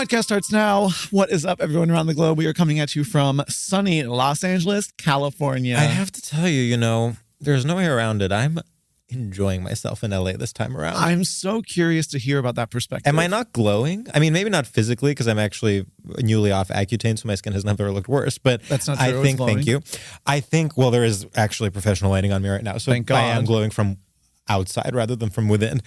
Podcast starts now. What is up, everyone around the globe? We are coming at you from sunny Los Angeles, California. I have to tell you, there's no way around it. I'm enjoying myself in LA this time around. I'm so curious to hear about that perspective. Am I not glowing? I mean, maybe not physically because I'm actually newly off Accutane, so my skin has never looked worse. But that's not true. I think, thank you. I think, well, there is actually professional lighting on me right now. So Thank God. I am glowing from outside rather than from within.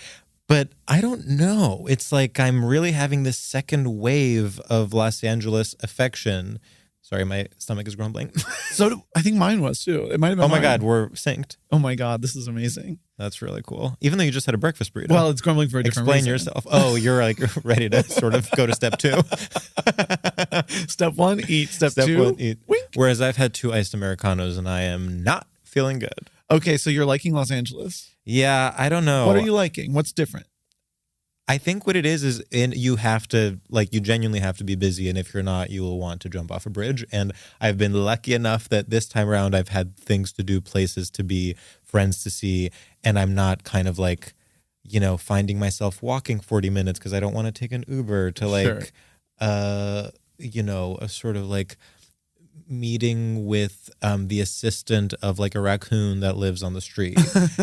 But I don't know. It's like I'm really having this second wave of Los Angeles affection. Sorry, my stomach is grumbling. So I think mine was too. It might have been Oh my mine. God, we're synced. Oh my God, this is amazing. That's really cool. Even though you just had a breakfast burrito. Well, it's grumbling for a different Explain reason. yourself. Oh, you're like ready to sort of go to step two. Step one, eat. Step two, one, eat. Wink. Whereas I've had 2 iced Americanos and I am not feeling good. Okay, so you're liking Los Yeah, I don't know. What are you liking? What's different? I think what it is you have to, you genuinely have to be busy. And if you're not, you will want to jump off a bridge. And I've been lucky enough that this time around I've had things to do, places to be, friends to see. And I'm not kind of finding myself walking 40 minutes because I don't want to take an Uber to Sure. a sort of meeting with the assistant of a raccoon that lives on the street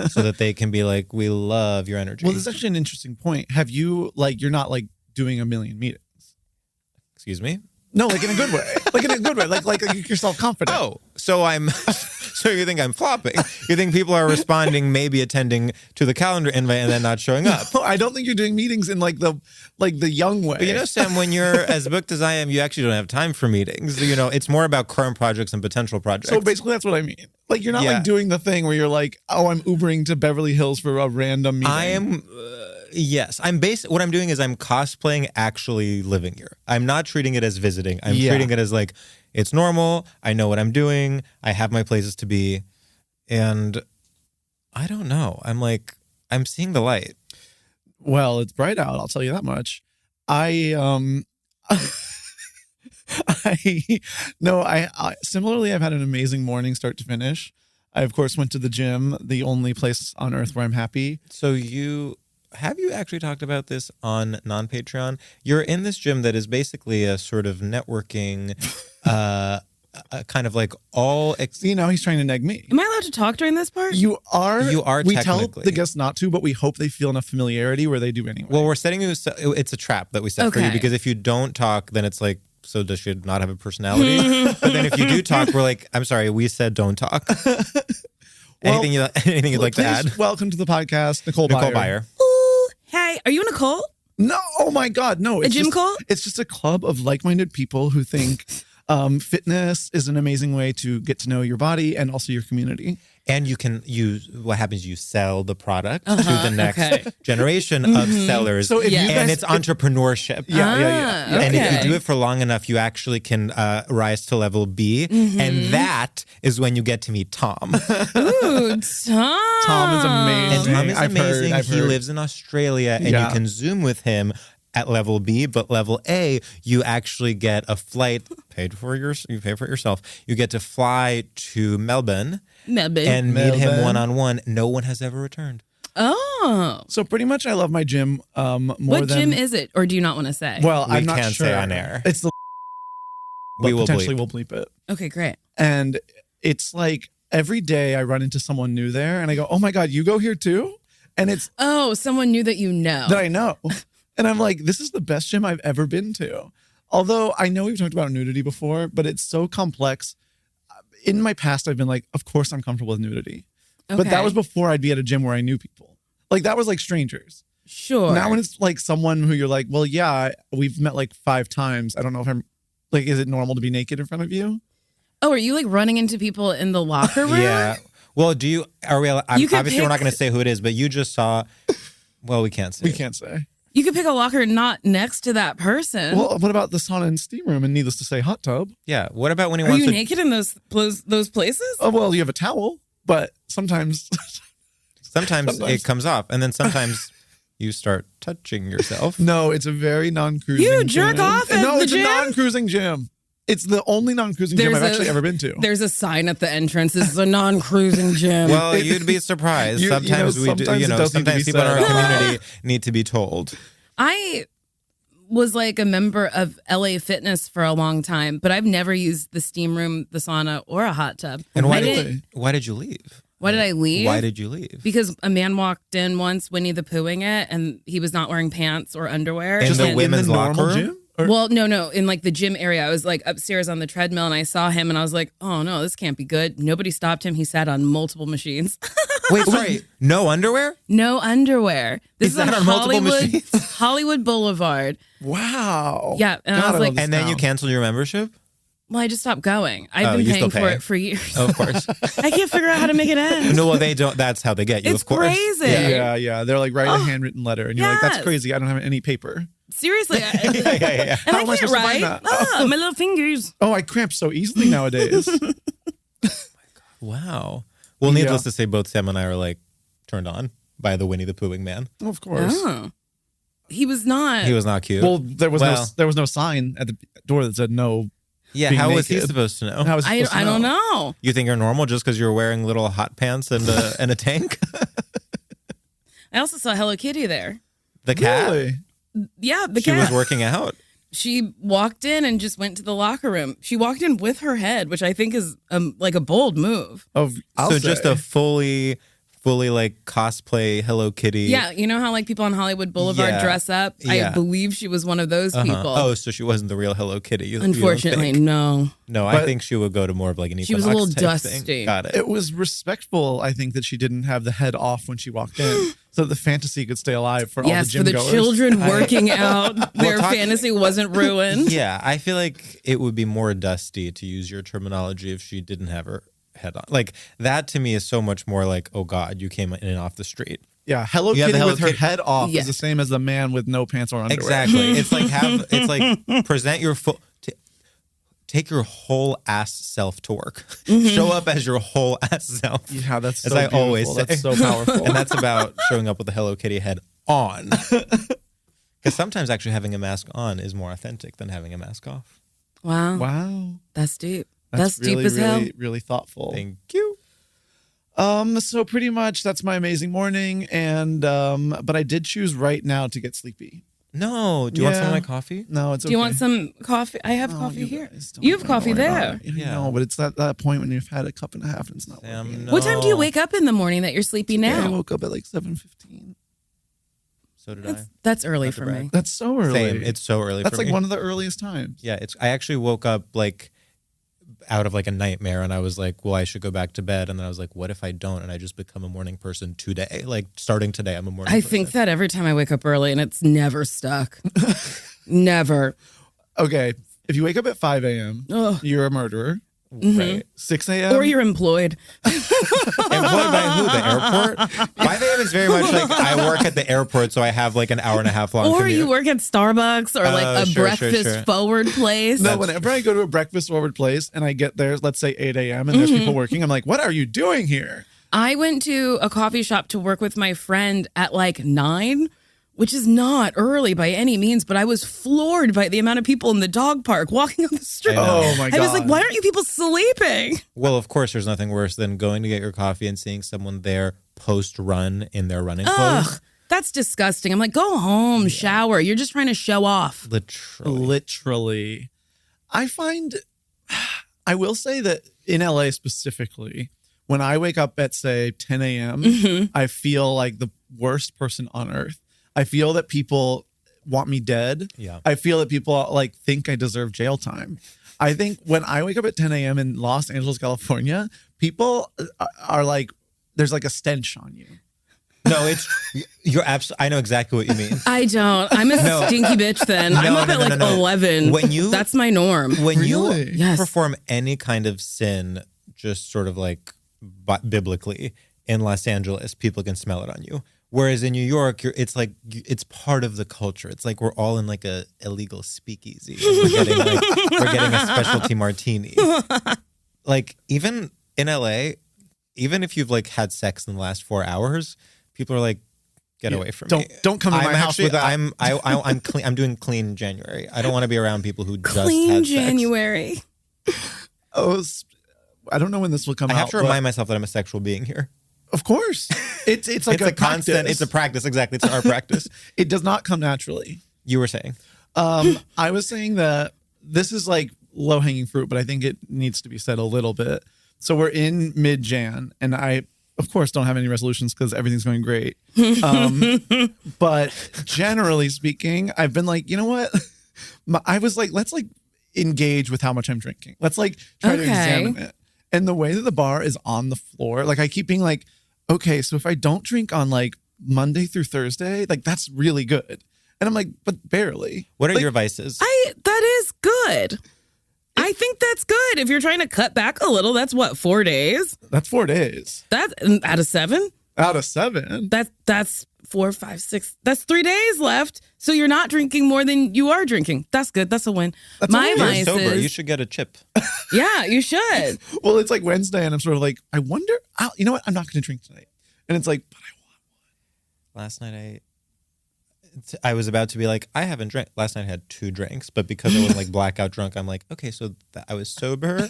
so that they can be like, we love your energy. Well, this is actually an interesting point. Have you, you're not doing a million meetings? Excuse me? No, in a good way. In a good way. Like you're self-confident. Oh, so so you think I'm flopping? You think people are responding, maybe attending to the calendar invite and then not showing up? No, I don't think you're doing meetings in the young way. But Sam, when you're as booked as I am, you actually don't have time for meetings. It's more about current projects and potential projects. So basically that's what I mean. You're not doing the thing where you're I'm Ubering to Beverly Hills for a random meeting. I am... yes, what I'm doing is I'm cosplaying actually living here. I'm not treating it as visiting. I'm treating it as it's normal. I know what I'm doing. I have my places to be. And I don't know. I'm seeing the light. Well, it's bright out. I'll tell you that much. I similarly, I've had an amazing morning start to finish. I, of course, went to the gym, the only place on earth where I'm happy. So have you actually talked about this on non-Patreon? You're in this gym that is basically a sort of networking, kind of all... he's trying to neg me. Am I allowed to talk during this part? You are. We tell technically. the guests not to, but we hope they feel enough familiarity where they do anyway. Well, we're setting you... It's a trap that we set for you because if you don't talk, then it's so does she not have a personality? But then if you do talk, we're like, I'm sorry, we said don't talk. Anything you'd like to add? Welcome to the podcast, Nicole Byer. Ooh, hey, are you Nicole? No, oh my God, no. It's Gym Cole? It's just a club of like-minded people who think fitness is an amazing way to get to know your body and also your community. And what happens, you sell the product to the next generation of sellers. So and it's entrepreneurship. Yeah. And if you do it for long enough, you actually can rise to level B. And that is when you get to meet Tom. Ooh, Tom. Tom is amazing. And Tom is amazing. I've He heard. lives in Australia and you can Zoom with him at level B, but level A, you actually get a flight you pay for it yourself. You get to fly to Melbourne. And meet him one-on-one. No one has ever returned. Oh. So pretty much I love my gym more What than... gym is it? Or do you not want to say? Well, we I'm not can't sure. say on air. It's the... We will potentially bleep. we'll bleep it. Okay, great. And it's every day I run into someone new there and I go, oh my God, you go here too? And it's... Oh, someone new that you know. That I know. And I'm like, this is the best gym I've ever been to. Although I know we've talked about nudity before, but it's so complex. In my past, I've been of course I'm comfortable with nudity. Okay. But that was before I'd be at a gym where I knew people. That was strangers. Sure. Now when it's someone who you're well, yeah, we've met 5 times. I don't know if I'm is it normal to be naked in front of you? Oh, are you running into people in the locker room? Yeah. Well, obviously we're not going to say who it is, but you just saw, well, we can't say. We can't say. You could pick a locker not next to that person. Well, what about the sauna and steam room and needless to say, hot tub? Yeah. What about when he Are wants you to... naked in those places? Oh, well, you have a towel, but sometimes... Sometimes it comes off, and then sometimes you start touching yourself. No, it's a very non-cruising You jerk gym. off at No, the it's gym? a non-cruising gym. It's the only non-cruising gym I've actually ever been to. There's a sign at the entrance. This is a non-cruising gym. Well, you'd be surprised. Sometimes we do. Sometimes people in our community need to be told. I was like a member of LA Fitness for a long time, but I've never used the steam room, the sauna, or a hot tub. And I why didn't- did you leave? Why did I leave? Why did you leave? Because a man walked in once, Winnie the Poohing it, and he was not wearing pants or underwear. In the women's normal locker room? gym? Or- Well, no. In like the gym area, I was like upstairs on the treadmill and I saw him and I was like, oh no, this can't be good. Nobody stopped him. He sat on multiple machines. Wait, sorry. No underwear? No underwear. This is sat on on multiple Hollywood, machines? Hollywood Boulevard. Wow. Yeah. And I God, was like, love this And then you town. canceled your membership? well, I just stopped going. I've Oh, been you paying still for pay? it for years. Of course. I can't figure out how to make it end. No, well, they don't. That's how they get you, It's of course. crazy. Yeah. They're like, write a handwritten letter. And you're like, that's yes. crazy. I don't have any paper. Seriously. Yeah. And How I am I can't supposed to write. find that? My little fingers. Oh, I cramp so easily nowadays. Wow. Well, needless Yeah. to say, both Sam and I are like turned on by the Winnie the Poohing man. Of course. Oh. He was not. He was not cute. Well, there was Well- no sign at the door that said no. yeah, being how was he naked. supposed to know? How was he supposed to I don't know. You think you're normal just because you're wearing little hot pants and a tank? I also saw Hello Kitty there. The cat? Really? Yeah, the She cat. was working out. She walked in and just went to the locker room. She walked in with her head, which I think is like a bold move. So just a fully like cosplay Hello Kitty. Yeah, you know how like people on Hollywood Boulevard Yeah. dress up? I Yeah. believe she was one of those Uh-huh. people. Oh, so she wasn't the real Hello Kitty. You don't Unfortunately, think? no. No, I But- think she would go to more of like an She was a Equinox little type thing. dusty. Got it. It was respectful, I think, that she didn't have the head off when she walked in, so that the fantasy could stay alive for all the Yes, gym for the goers. children working out, their talk- fantasy wasn't ruined. Yeah, I feel like it would be more dusty, to use your terminology, if she didn't have her head on. Like that to me is so much more like, oh God, you came in off the street. Yeah, Hello You have Kitty the Hello with her Kitty- head off Yeah. is the same as the man with no pants or underwear. Exactly. It's like present your full. Take your whole ass self to work. Show up as your whole ass self. Yeah, that's As so I always beautiful. That's say. so powerful. And that's about showing up with the Hello Kitty head on. Because sometimes actually having a mask on is more authentic than having a mask off. Wow. Wow. That's deep. That's really, deep as hell. really, really thoughtful. Thank you. So pretty much that's my amazing morning, and but I did choose right now to get sleepy. No. Do you want some of Yeah. my coffee? No, it's okay. Do you want some coffee? I have No, coffee you here. guys don't You have know coffee about there. it. Yeah. No, but it's that point when you've had a cup and a half and it's not Sam, working. no. What time do you wake up in the morning that you're sleepy Yeah, I now? woke up at like 7:15. So did I. That's early Not to for brag. me. That's so early. Same. It's so early That's for like me. one of the earliest times. Yeah, I actually woke up like out of like a nightmare, and I was like, well, I should go back to bed. And then I was like, what if I don't? And I just become a morning person today. Like starting today, I'm a morning I person. think that every time I wake up early and it's never stuck. Never. Okay, if you wake up at 5 a.m., Ugh. you're a murderer. Right. 6 a.m. Or you're employed. Employed by who? The airport? 5 a.m. is very much like I work at the airport, so I have like an hour and a half long Or commute. you work at Starbucks or like a sure, breakfast sure. forward place. No, whenever I go to a breakfast forward place and I get there, let's say 8 a.m. and there's people working, I'm like, what are you doing here? I went to a coffee shop to work with my friend at like 9, which is not early by any means, but I was floored by the amount of people in the dog park walking on the street. I know. Oh my God. I was like, why aren't you people sleeping? Well, of course, there's nothing worse than going to get your coffee and seeing someone there post-run in their running clothes. Ugh, that's disgusting. I'm like, go home, shower. You're just trying to show off. Literally. I find, I will say that in LA specifically, when I wake up at say 10 a.m., I feel like the worst person on earth. I feel that people want me dead. Yeah. I feel that people like think I deserve jail time. I think when I wake up at 10 a.m. in Los Angeles, California, people are like, there's like a stench on you. No, you're absolutely. I know exactly what you mean. I don't. I'm a No. stinky bitch then. I'm No, up no, at no, like no, no. 11. That's my norm. When Really? you Yes. perform any kind of sin, just sort of like biblically in Los Angeles, people can smell it on you. Whereas in New York, it's like it's part of the culture. It's like we're all in like a illegal speakeasy. We're getting a specialty martini. Like even in LA, even if you've like had sex in the last 4 hours, people are like, get away from me. Don't come to my house with that. I'm clean. I'm doing clean January. I don't want to be around people who just Clean had sex. January. Oh, I don't know when this will come I out. have to but remind myself that I'm a sexual being here. Of course. It's like It's a constant. practice. It's a practice. Exactly. It's our practice. It does not come naturally. You were saying. I was saying that this is like low hanging fruit, but I think it needs to be said a little bit. So we're in mid-Jan, and I, of course, don't have any resolutions because everything's going great. But generally speaking, I've been like, you know what? I was like, let's like engage with how much I'm drinking. Let's like try to examine it. And the way that the bar is on the floor, like I keep being like, okay, so if I don't drink on like Monday through Thursday, like that's really good. And I'm like, but barely. What are like, your vices? That is good. I think that's good. If you're trying to cut back a little, that's what, 4 days? That's 4 days. That's out of 7? Out of 7. That's 4, 5, 6. That's 3 days left. So you're not drinking more than you are drinking. That's good. That's a win. That's My a win. vice You're sober. is, You should get a chip. yeah, you should. Well, it's like Wednesday, and I'm sort of like, I wonder, you know what? I'm not going to drink tonight. And it's like, but I want one. Last night I was about to be like, I haven't drank. Last night I had 2 drinks, but because I wasn't like blackout drunk, I'm like, okay, so I was sober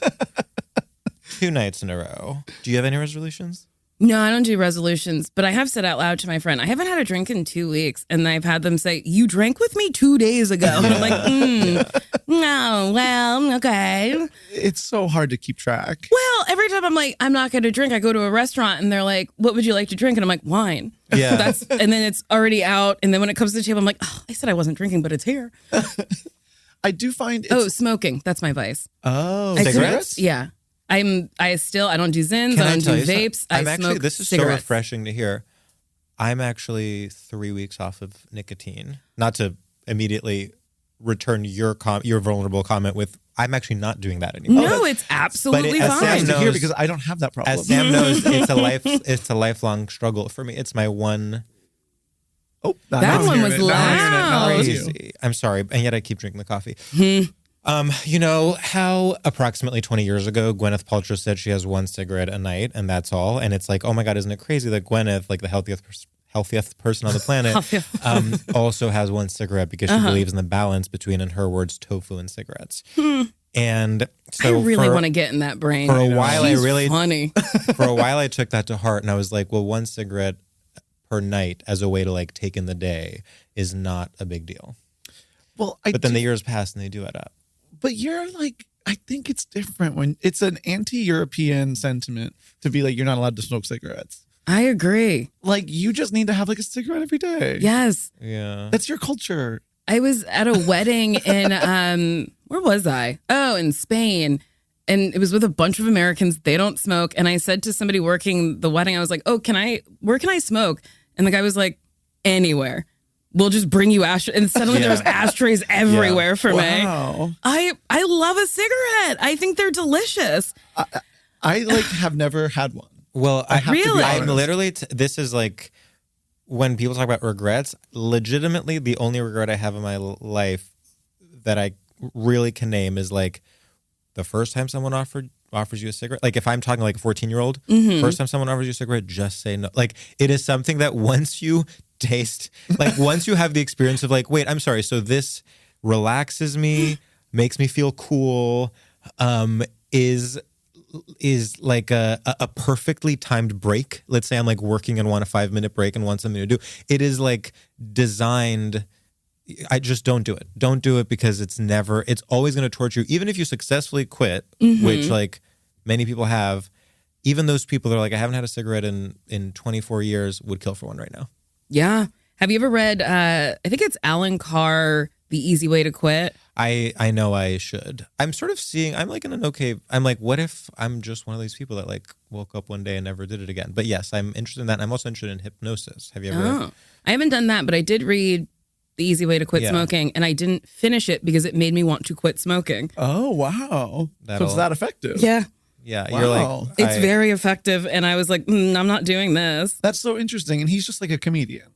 2 nights in a row. Do you have any resolutions? No, I don't do resolutions, but I have said out loud to my friend, I haven't had a drink in 2 weeks. And I've had them say, you drank with me 2 days ago. And I'm like, no, well, okay. It's so hard to keep track. Well, every time I'm like, I'm not going to drink, I go to a restaurant and they're like, what would you like to drink? And I'm like, wine. Yeah. And then it's already out. And then when it comes to the table, I'm like, oh, I said I wasn't drinking, but it's here. I do find Smoking. That's my vice. Oh, cigarettes? Yeah. I don't do Zins. I don't do vapes. I smoke this is cigarettes. so refreshing to hear. I'm actually 3 weeks off of nicotine. Not to immediately return your vulnerable comment with, I'm actually not doing that anymore. No, it's absolutely as fine. Sam to hear because I don't have that problem. As Sam knows, it's a lifelong struggle for me. It's my one. Oh, that one was loud. Crazy. I'm sorry, and yet I keep drinking the coffee. You know how approximately 20 years ago, Gwyneth Paltrow said she has 1 cigarette a night and that's all. And it's like, oh my God, isn't it crazy that Gwyneth, like the healthiest person on the planet, also has 1 cigarette because she believes in the balance between, in her words, tofu and cigarettes. And so I really want to get in that brain. For a while, She's funny. For a while, I took that to heart and I was like, well, 1 cigarette per night as a way to like take in the day is not a big deal. Well, but then the years pass and they do add up. But you're like, I think it's different when it's an anti-European sentiment to be like, you're not allowed to smoke cigarettes. I agree. Like, you just need to have like a cigarette every day. Yes. Yeah. That's your culture. I was at a wedding in, where was I? Oh, in Spain. And it was with a bunch of Americans. They don't smoke. And I said to somebody working the wedding, I was like, oh, where can I smoke? And the guy was like, anywhere. We'll just bring you ashtrays. And suddenly there was ashtrays everywhere for me. I love a cigarette. I think they're delicious. I like have never had one. Well, I'm literally, this is like, when people talk about regrets, legitimately the only regret I have in my life that I really can name is like the first time someone offers you a cigarette. Like if I'm talking like a 14-year-old, first time someone offers you a cigarette, just say no. Like it is something that once you taste, like once you have the experience of like, wait, I'm sorry, so this relaxes me, makes me feel cool, is like a perfectly timed break. Let's say I'm like working and want a 5-minute break and want something to do. It is like designed. I just don't do it. Don't do it because it's always going to torture you. Even if you successfully quit, which like many people have, even those people that are like, I haven't had a cigarette in 24 years would kill for one right now. Yeah. Have you ever read, I think it's Alan Carr, The Easy Way to Quit? I know I should. I'm sort of I'm like in an I'm like, what if I'm just one of these people that like woke up one day and never did it again? But yes, I'm interested in that. And I'm also interested in hypnosis. Have you ever? Oh, I haven't done that, but I did read The Easy Way to Quit Smoking, and I didn't finish it because it made me want to quit smoking. Oh, wow. So it's that effective? Yeah. Yeah, wow. You're like... It's very effective, and I was like, I'm not doing this. That's so interesting, and he's just like a comedian.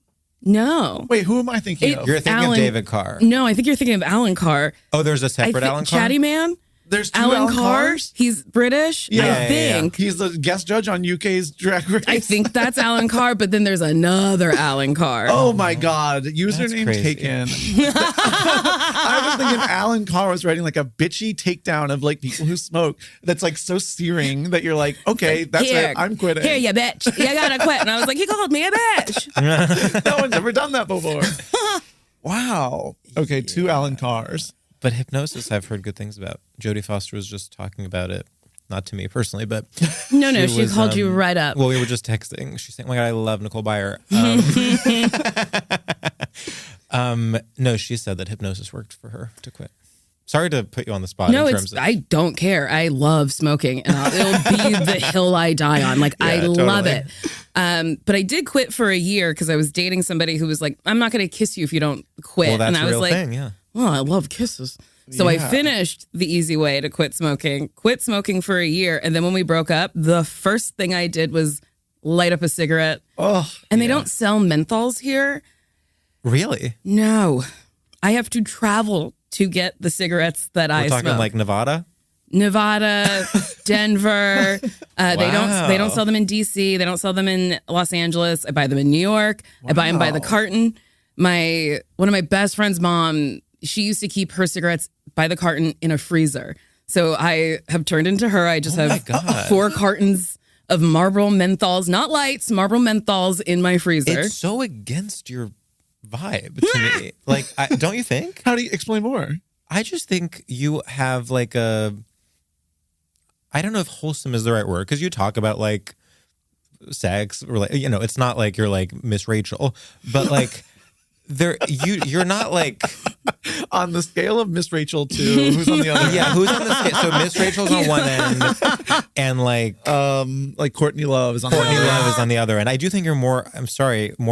No. Wait, who am I thinking of? You're thinking of David Carr. No, I think you're thinking of Alan Carr. Oh, there's a separate Alan Carr? Chatty Man? There's 2 Alan Carr. Cars? He's British, I think. He's the guest judge on UK's Drag Race. I think that's Alan Carr, but then there's another Alan Carr. Oh my God. Username taken. I was thinking Alan Carr was writing like a bitchy takedown of like people who smoke that's like so searing that you're like, okay, that's it. I'm quitting. Here, you bitch. You gotta quit. And I was like, he called me a bitch. No one's ever done that before. Wow. Okay, 2 Alan Carrs. But hypnosis, I've heard good things about. Jodie Foster was just talking about it. Not to me personally, but No, she called you right up. Well, we were just texting. She's saying, "Oh my God, I love Nicole Byer." No, she said that hypnosis worked for her to quit. Sorry to put you on the spot. No, I don't care. I love smoking, and it'll be the hill I die on. Like, I love it. But I did quit for a year because I was dating somebody who was like, "I'm not going to kiss you if you don't quit." Well, that's and I a was real like, thing, yeah. "Well, I love kisses." So I finished the easy way to quit smoking for a year. And then when we broke up, the first thing I did was light up a cigarette. Oh, and they don't sell menthols here. Really? No. I have to travel to get the cigarettes that I smoke. We're talking like Nevada? Nevada, Denver. They don't sell them in DC. They don't sell them in Los Angeles. I buy them in New York. I buy them by the carton. One of my best friend's mom, she used to keep her cigarettes by the carton in a freezer. So I have turned into her. I just have 4 cartons of Marlboro menthols, not lights, Marlboro menthols in my freezer. It's so against your vibe to me. Like, don't you think? How do you explain more? I just think you have like I don't know if wholesome is the right word, because you talk about like sex or like, it's not like you're like Miss Rachel, but like you're not like on the scale of Miss Rachel to who's on the other end? Yeah, who's on the scale? So Miss Rachel's on one end, and like Courtney Love is on Courtney the other end. Love is on the other end. I do think you're more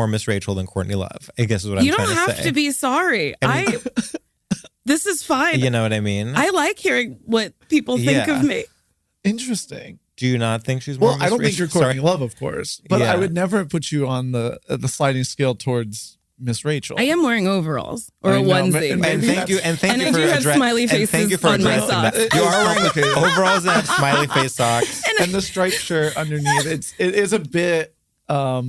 Miss Rachel than Courtney Love, I guess is what I'm trying to say. You don't have to be sorry. This is fine. You know what I mean? I like hearing what people think of me. Interesting. Do you not think she's more Miss I don't Rachel? think you're Courtney Love, of course. But Yeah. I would never put you on the sliding scale towards Miss Rachel. I am wearing overalls or a I know, onesie. and And thank you, And you I for do have smiley and thank faces you for on my addressing socks. that. You are wearing complicated. overalls and have smiley face socks. and the striped shirt underneath. It is a bit. My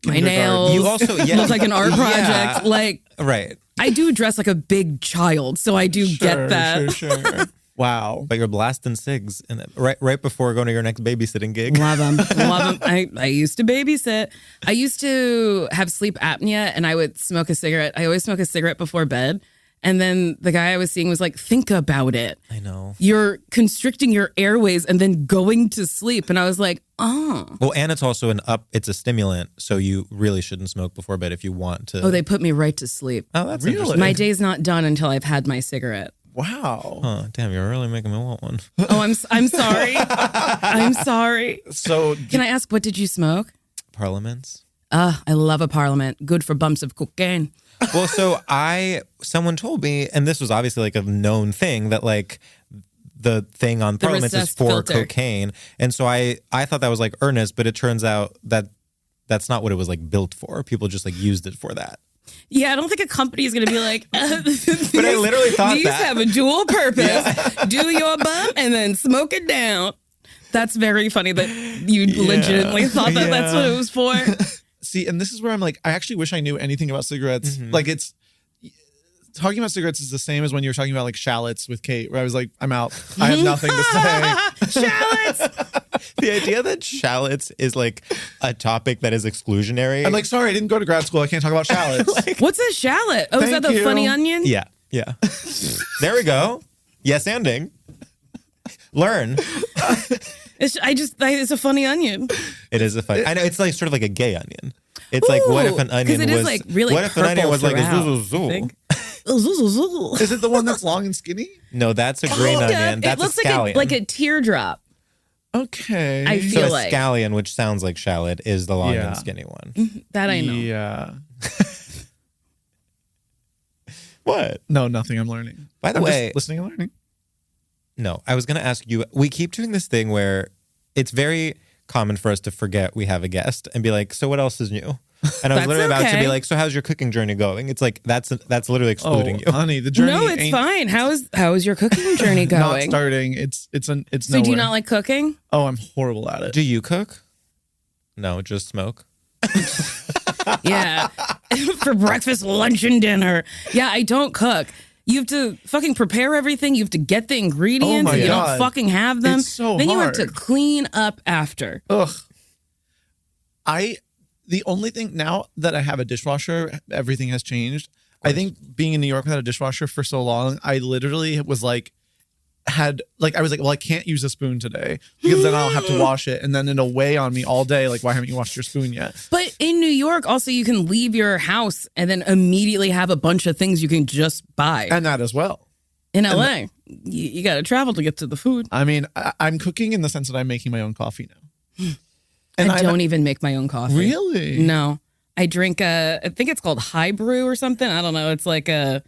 kindergarten. nails. You also look like an art project. Like, right, I do dress like a big child, so I do get that. Sure. Wow. but you're blasting cigs and right before going to your next babysitting gig. Love them. Love them. I used to babysit. I used to have sleep apnea, and I would smoke a cigarette. I always smoke a cigarette before bed. And then the guy I was seeing was like, think about it. I know. You're constricting your airways and then going to sleep. And I was like, oh. Well, and it's also it's a stimulant, so you really shouldn't smoke before bed if you want to. Oh, they put me right to sleep. Oh, that's Really? interesting. My day's not done until I've had my cigarette. Wow. Huh, damn, you're really making me want one. Oh, I'm sorry. I'm sorry. So Can I ask, what did you smoke? Parliaments. I love a parliament. Good for bumps of cocaine. Well, so someone told me, and this was obviously like a known thing, that like the thing on Parliaments is recessed for filter. cocaine. And so I thought that was like earnest, but it turns out that that's not what it was like built for. People just like used it for that. Yeah, I don't think a company is going to be like, But I literally thought these that. have a dual purpose. Do your bump and then smoke it down. That's very funny that you legitimately thought that that's what it was for. see, and this is where I'm like, I actually wish I knew anything about cigarettes. Like talking about cigarettes is the same as when you were talking about like shallots with Kate, where I was like, I'm out. I have nothing to say. Shallots. The idea that shallots is like a topic that is exclusionary. I'm like, sorry, I didn't go to grad school. I can't talk about shallots. What's a shallot? Oh, is that Thank the you. funny onion? yeah. There we go. Yes, ending. Learn. It's a funny onion. It is a funny. I know it's like sort of like a gay onion. It's like, what if an onion it was is like really what if an onion purple was like a throughout, zoozoo I think. Is it the one that's long and skinny? No, that's a green onion. It That's looks a scallion. like a teardrop. Okay. I so feel a like scallion, which sounds like shallot, is the long Yeah. and skinny one. that I know. Yeah. What? No, nothing. I'm learning. By the I'm way, just listening and learning. no, I was going to ask you. We keep doing this thing where it's very common for us to forget we have a guest and be like, "So what else is new?" And I was That's literally about to okay. be like, "So how's your cooking journey going?" It's like that's literally excluding you. honey, the journey. No, it's ain't fine. How is your cooking journey Not going? starting. It's So nowhere. do you not like cooking? Oh, I'm horrible at it. Do you cook? No, just smoke. Yeah. For breakfast, lunch, and dinner. Yeah, I don't cook. You have to fucking prepare everything. You have to get the ingredients. Oh my and you God. don't fucking have them. It's so then you have to hard. clean up after. Ugh. The only thing now that I have a dishwasher, everything has changed. I think being in New York without a dishwasher for so long, I literally was like, I was like, well, I can't use a spoon today because then I'll have to wash it, and then it'll weigh on me all day. Like, why haven't you washed your spoon yet? But in New York, also, you can leave your house and then immediately have a bunch of things you can just buy. And that as well. In LA, you got to travel to get to the food. I mean, I'm cooking in the sense that I'm making my own coffee now. And I don't even make my own coffee. Really? No. I drink I think it's called high brew or something. I don't know. It's like not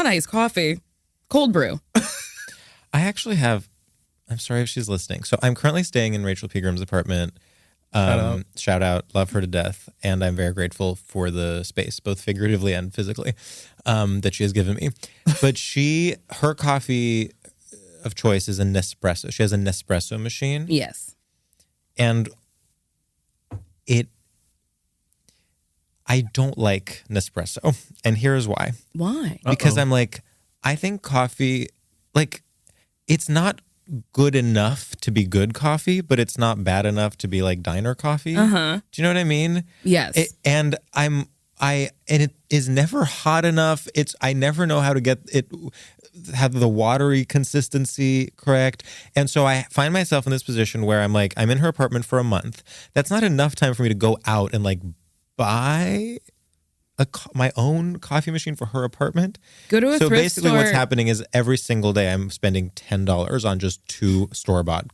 iced coffee, cold brew. I actually have, I'm sorry if she's listening. So I'm currently staying in Rachel Pegram's apartment. Shout out, love her to death. And I'm very grateful for the space, both figuratively and physically, that she has given me. But her coffee of choice is a Nespresso. She has a Nespresso machine. Yes. And I don't like Nespresso. And here's why. Why? Because I'm like, I think coffee, like, it's not good enough to be good coffee, but it's not bad enough to be like diner coffee. Uh-huh. Do you know what I mean? Yes. And it is never hot enough. I never know how to get it, have the watery consistency correct. And so I find myself in this position where I'm like, I'm in her apartment for a month. That's not enough time for me to go out and like buy my own coffee machine for her apartment. Go to a so thrift basically store. what's happening is every single day I'm spending $10 on just 2 store-bought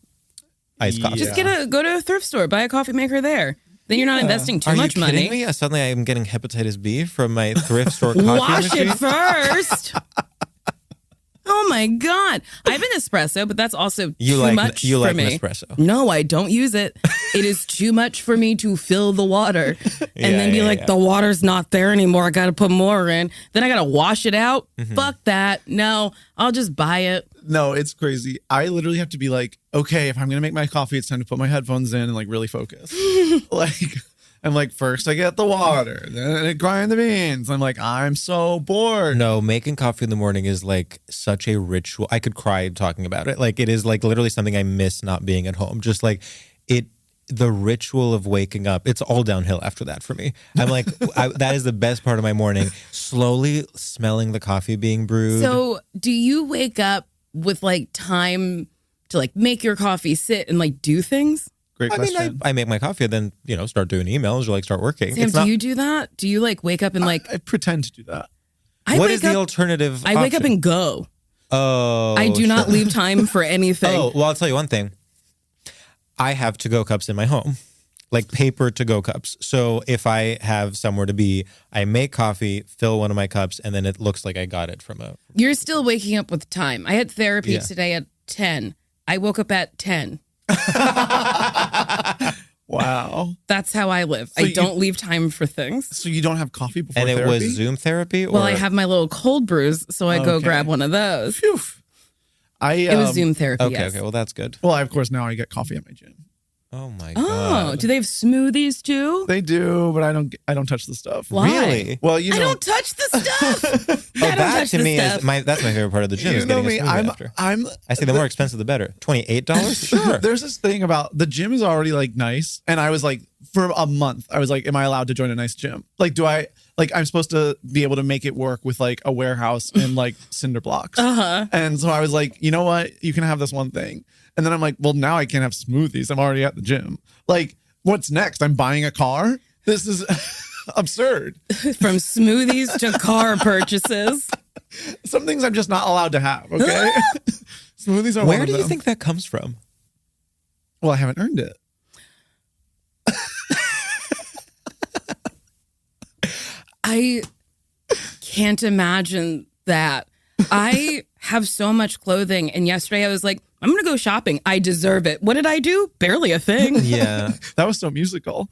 iced coffees. Just go to a thrift store, buy a coffee maker there. Then you're not investing too much money. Are you kidding me? Suddenly I'm getting hepatitis B from my thrift store coffee Wash machine. it first. Oh my God. I have an espresso, but that's also too much you for like me. Nespresso. No, I don't use it. It is too much for me to fill the water and then be like, the water's not there anymore. I got to put more in. Then I got to wash it out. Mm-hmm. Fuck that. No, I'll just buy it. No, it's crazy. I literally have to be like, okay, if I'm going to make my coffee, it's time to put my headphones in and like really focus. Like, I'm like, first I get the water, then I grind the beans. I'm like, I'm so bored. No, making coffee in the morning is like such a ritual. I could cry talking about it. Like, it is like literally something I miss not being at home. Just like the ritual of waking up, it's all downhill after that for me. I'm like, that is the best part of my morning. Slowly smelling the coffee being brewed. So do you wake up with like time to like make your coffee, sit and like do things? Great question. I mean, I make my coffee and then, start doing emails or like start working. Sam, do you do that? Do you like wake up and like... I pretend to do that. What is the alternative I wake up option? and go. Oh. I do not leave time for anything. Oh, well, I'll tell you one thing. I have to-go cups in my home, like paper to-go cups. So if I have somewhere to be, I make coffee, fill one of my cups, and then it looks like I got it from a... You're still waking up with time. I had therapy today at 10. I woke up at 10. Wow. That's how I live. So I don't leave time for things. So you don't have coffee before And it therapy? was Zoom therapy? Well, I have my little cold brews, so I go Okay. grab one of those. Phew. It was Zoom therapy, Okay, yes. okay, well, that's good. Well, of course, now I get coffee at my gym. Oh, my Oh, God. do they have smoothies too? They do, but I don't touch the stuff. Why? Really? Well, I don't touch the stuff. I don't that touch to the me stuff. that's my favorite part of the gym you is know getting me. a smoothie after. I say the more expensive the better. $28? Sure. There's this thing about the gym is already like nice, and I was like, for a month, I was like, am I allowed to join a nice gym? Like, I'm supposed to be able to make it work with like a warehouse and like cinder blocks. And so I was like, you know what? You can have this one thing. And then I'm like, well, now I can't have smoothies. I'm already at the gym. Like, what's next? I'm buying a car? This is absurd. From smoothies to car purchases. Some things I'm just not allowed to have, okay? Smoothies are one Where of do you them. think that comes from? Well, I haven't earned it. I can't imagine that. I have so much clothing, and yesterday I was like, I'm going to go shopping. I deserve it. What did I do? Barely a thing. Yeah. That was so musical.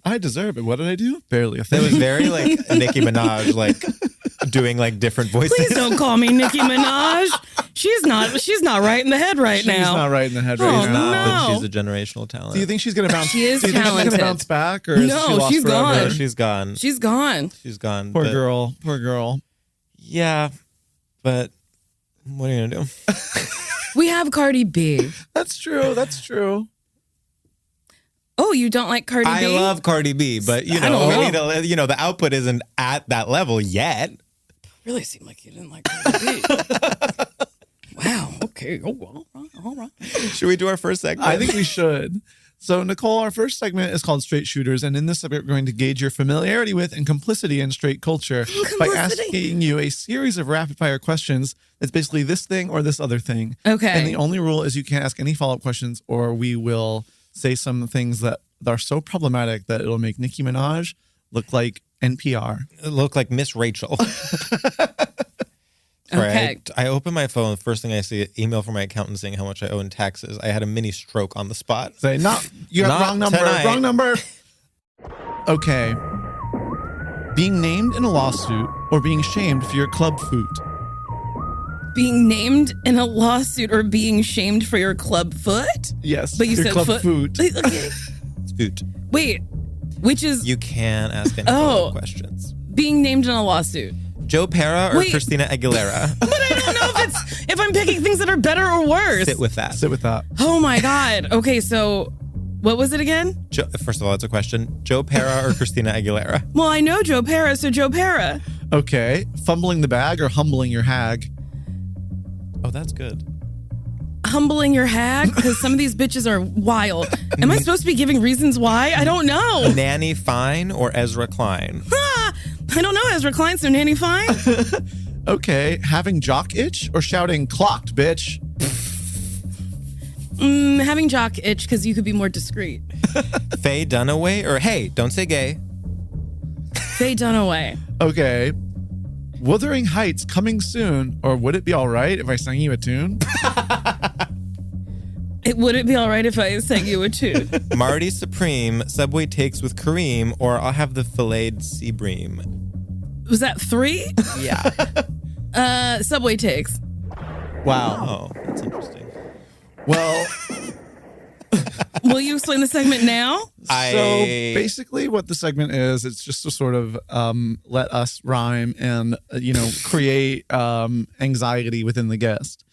I deserve it. What did I do? Barely a It thing. was very like Nicki Minaj, like doing like different voices. Please don't call me Nicki Minaj. She's not right in the head right She's now. not right in the head Oh, right now. no. But she's a generational talent. Do you think she's gonna bounce? She is do you think she's talented. gonna bounce back, or is No, she lost she's forever? gone. No, she's gone. She's gone. She's gone. Poor but- girl. Poor girl. Yeah, but what are you gonna do? We have Cardi B. That's true. That's true. Oh, you don't like Cardi B? I love Cardi B, but I don't know. we need to, the output isn't at that level yet. Really seemed like you didn't like Cardi B. Wow. Okay. Oh, all right. Should we do our first segment? I think we should. So, Nicole, our first segment is called Straight Shooters. And in this segment, we're going to gauge your familiarity with and complicity in straight culture by asking you a series of rapid fire questions. That's basically this thing or this other thing. Okay. And the only rule is you can't ask any follow-up questions, or we will say some things that are so problematic that it'll make Nicki Minaj look like NPR. Look like Miss Rachel. Okay. I open my phone. The first thing I see, an email from my accountant saying how much I owe in taxes. I had a mini stroke on the spot. Say, you got Not wrong number. tonight. Wrong number. Okay. Being named in a lawsuit or being shamed for your club foot. Being named in a lawsuit or being shamed for your club foot? Yes. But you your said club foot. foot. Okay. It's foot. Wait, which is You can ask any follow-up questions. being named in a lawsuit? Joe Pera or Wait. Christina Aguilera? But I don't know if I'm picking things that are better or worse. Sit with that. Sit with that. Oh my God. Okay, so what was it again? First of all, it's a question. Joe Pera or Christina Aguilera? Well, I know Joe Pera, so Joe Pera. Okay. Fumbling the bag or humbling your hag. Oh, that's good. Humbling your hag? Because some of these bitches are wild. Am I supposed to be giving reasons why? I don't know. Nanny Fine or Ezra Klein? I don't know, Ezra Klein, so Nanny Fine? Okay. Having jock itch or shouting clocked, bitch. Having jock itch because you could be more discreet. Faye Dunaway or hey, don't say gay? Faye Dunaway. Okay. Wuthering Heights coming soon, or would it be all right if I sang you a tune? Would it be all right if I sang you a tune? Marty Supreme, Subway Takes with Kareem, or I'll have the filleted sea bream. Was that 3? Yeah. Subway Takes. Wow. Oh, that's interesting. Well, Will you explain the segment now? so basically what the segment is, it's just to sort of let us rhyme and, create anxiety within the guest.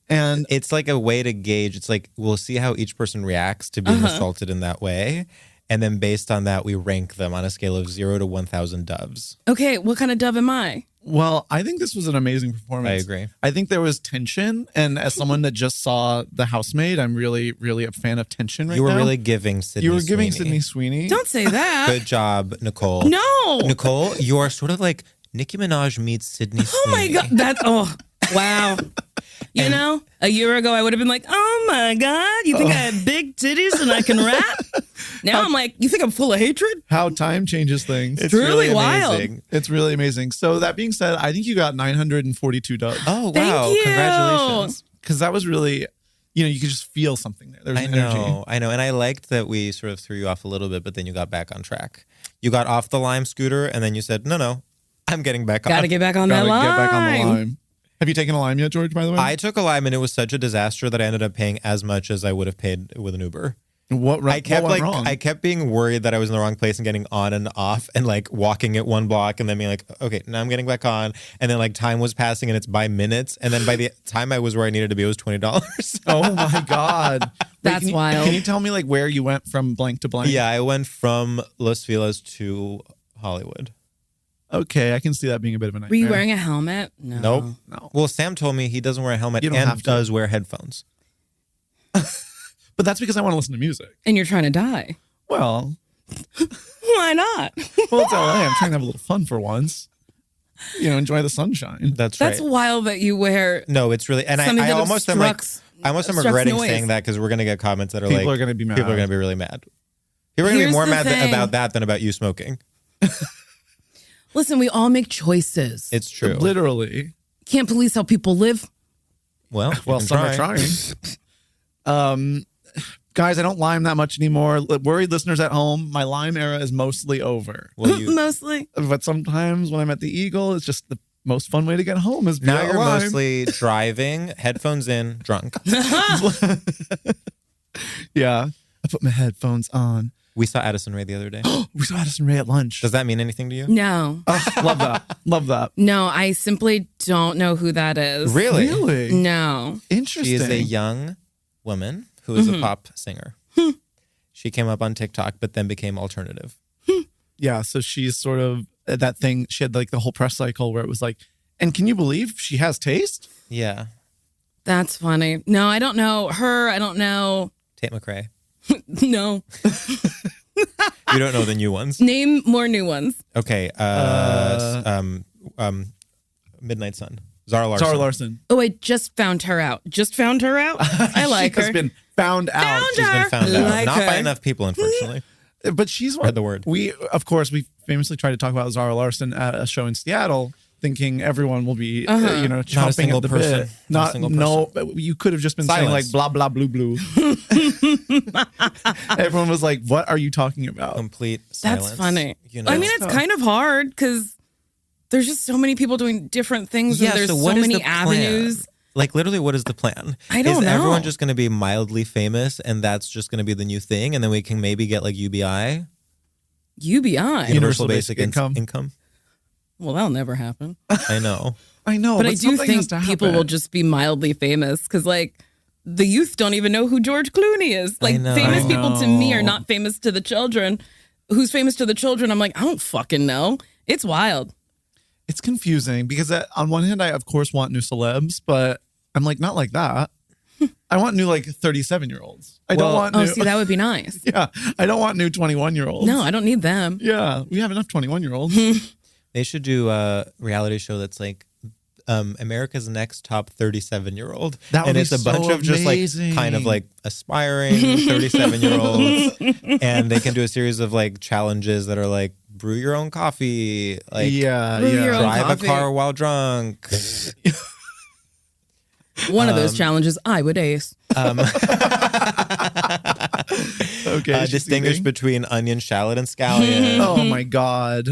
And It's like a way to gauge. It's like we'll see how each person reacts to being assaulted in that way. And then based on that, we rank them on a scale of 0 to 1,000 doves. Okay, what kind of dove am I? well, I think this was an amazing performance. I agree. I think there was tension. And as someone that just saw The Housemaid, I'm really, really a fan of tension right now. You were really giving Sydney You were giving Sweeney. Sydney Sweeney. Don't say that. Good job, Nicole. No. Nicole, you are sort of like Nicki Minaj meets Sydney Oh my Sweeney. God. Wow. You know, a year ago I would have been like, oh my God, you think I have big titties and I can rap? Now I'm like, you think I'm full of hatred? How time changes things. It's really really wild. amazing. It's really amazing. So that being said, I think you got 942 dubs. Oh, wow. Thank you. Congratulations. Because that was really, you could just feel something there. There's I an energy. know. And I liked that we sort of threw you off a little bit, but then you got back on track. You got off the Lime scooter and then you said, no, I'm getting back on. Gotta get back on that Gotta line. get back on the lime. Have you taken a lime yet, George, by the way? I took a Lime and it was such a disaster that I ended up paying as much as I would have paid with an Uber. What went wrong? I kept being worried that I was in the wrong place and getting on and off and like walking at one block and then being like, okay, now I'm getting back on. And then like time was passing and it's by minutes. And then by the time I was where I needed to be, it was $20. Oh my God. That's wild. Can you tell me like where you went from blank to blank? Yeah, I went from Los Feliz to Hollywood. Okay, I can see that being a bit of a nightmare. Were you wearing a helmet? No. Nope. No. Well, Sam told me he doesn't wear a helmet You don't and have to. does wear headphones. But that's because I want to listen to music. And you're trying to die. Well, Why not? it's LA. I'm trying to have a little fun for once. Enjoy the sunshine. That's That's right. wild that you wear No, it's really, and something I that almost am like, I almost am obstructs regretting noise. saying that because we're gonna get comments that are People like, are going to be mad. people are gonna be really mad. People are gonna be Here's more the mad thing. about that than about you smoking. Listen, we all make choices. It's true. Literally. Can't police how people live. Well, Well, you can some are try. trying. Guys, I don't lime that much anymore. Worried listeners at home, my lime era is mostly over. Well, you, Mostly. But sometimes when I'm at the Eagle, it's just the most fun way to get home is now via you're lime. mostly driving, headphones in, drunk. Yeah. I put my headphones on. We saw Addison Rae the other day. We saw Addison Rae at lunch. Does that mean anything to you? No. Love that. Love that. No, I simply don't know who that is. Really? Really? No. Interesting. She is a young woman who is a pop singer. She came up on TikTok, but then became alternative. Yeah, so she's sort of that thing. She had like the whole press cycle where it was like, and can you believe she has taste? Yeah. That's funny. No, I don't know her. I don't know. Tate McRae. No. You don't know the new ones? Name more new ones. Okay. Midnight Sun. Zara Larsson. Zara Larsson. Oh, I just found her out. I like She has her. been found out. She's been found out. Like Not by her. enough people, unfortunately. But she's Spread the word. We famously tried to talk about Zara Larsson at a show in Seattle, thinking everyone will be, chomping single at the person. bit. Not a single person. No, you could have just been saying Silence. like blah blah blue blue. Everyone was like, "What are you talking about?" Complete silence. That's funny. You know? I mean, it's kind of hard because there's just so many people doing different things, and there's so so what is many the plan? avenues. Like, literally, what is the plan? I don't Is know. everyone just going to be mildly famous and that's just going to be the new thing? And then we can maybe get like UBI? UBI. Universal Basic Income? Well, that'll never happen. I know. I know, But I do something has think to people happen. will just be mildly famous because, like, the youth don't even know who George Clooney is. Like, know. famous I people to me are know. not famous to the children. Who's famous to the children? I'm like, I don't fucking know. It's wild. It's confusing because on one hand, I of course want new celebs, but I'm like, not like that. I want new like 37-year-olds. I don't want Oh, new. see, that would be nice. Yeah, I don't want new 21-year-olds. No, I don't need them. Yeah, we have enough 21-year-olds. They should do a reality show that's like America's Next Top 37-year-old. That would and be it's a so bunch of just like amazing. kind of like aspiring 37-year-olds. And they can do a series of like challenges that are like brew your own coffee, like Yeah, Brew your yeah. own drive coffee. a car while drunk. One of those challenges I would ace. Okay, she's Distinguish eating. between onion, shallot, and scallion. Oh my god.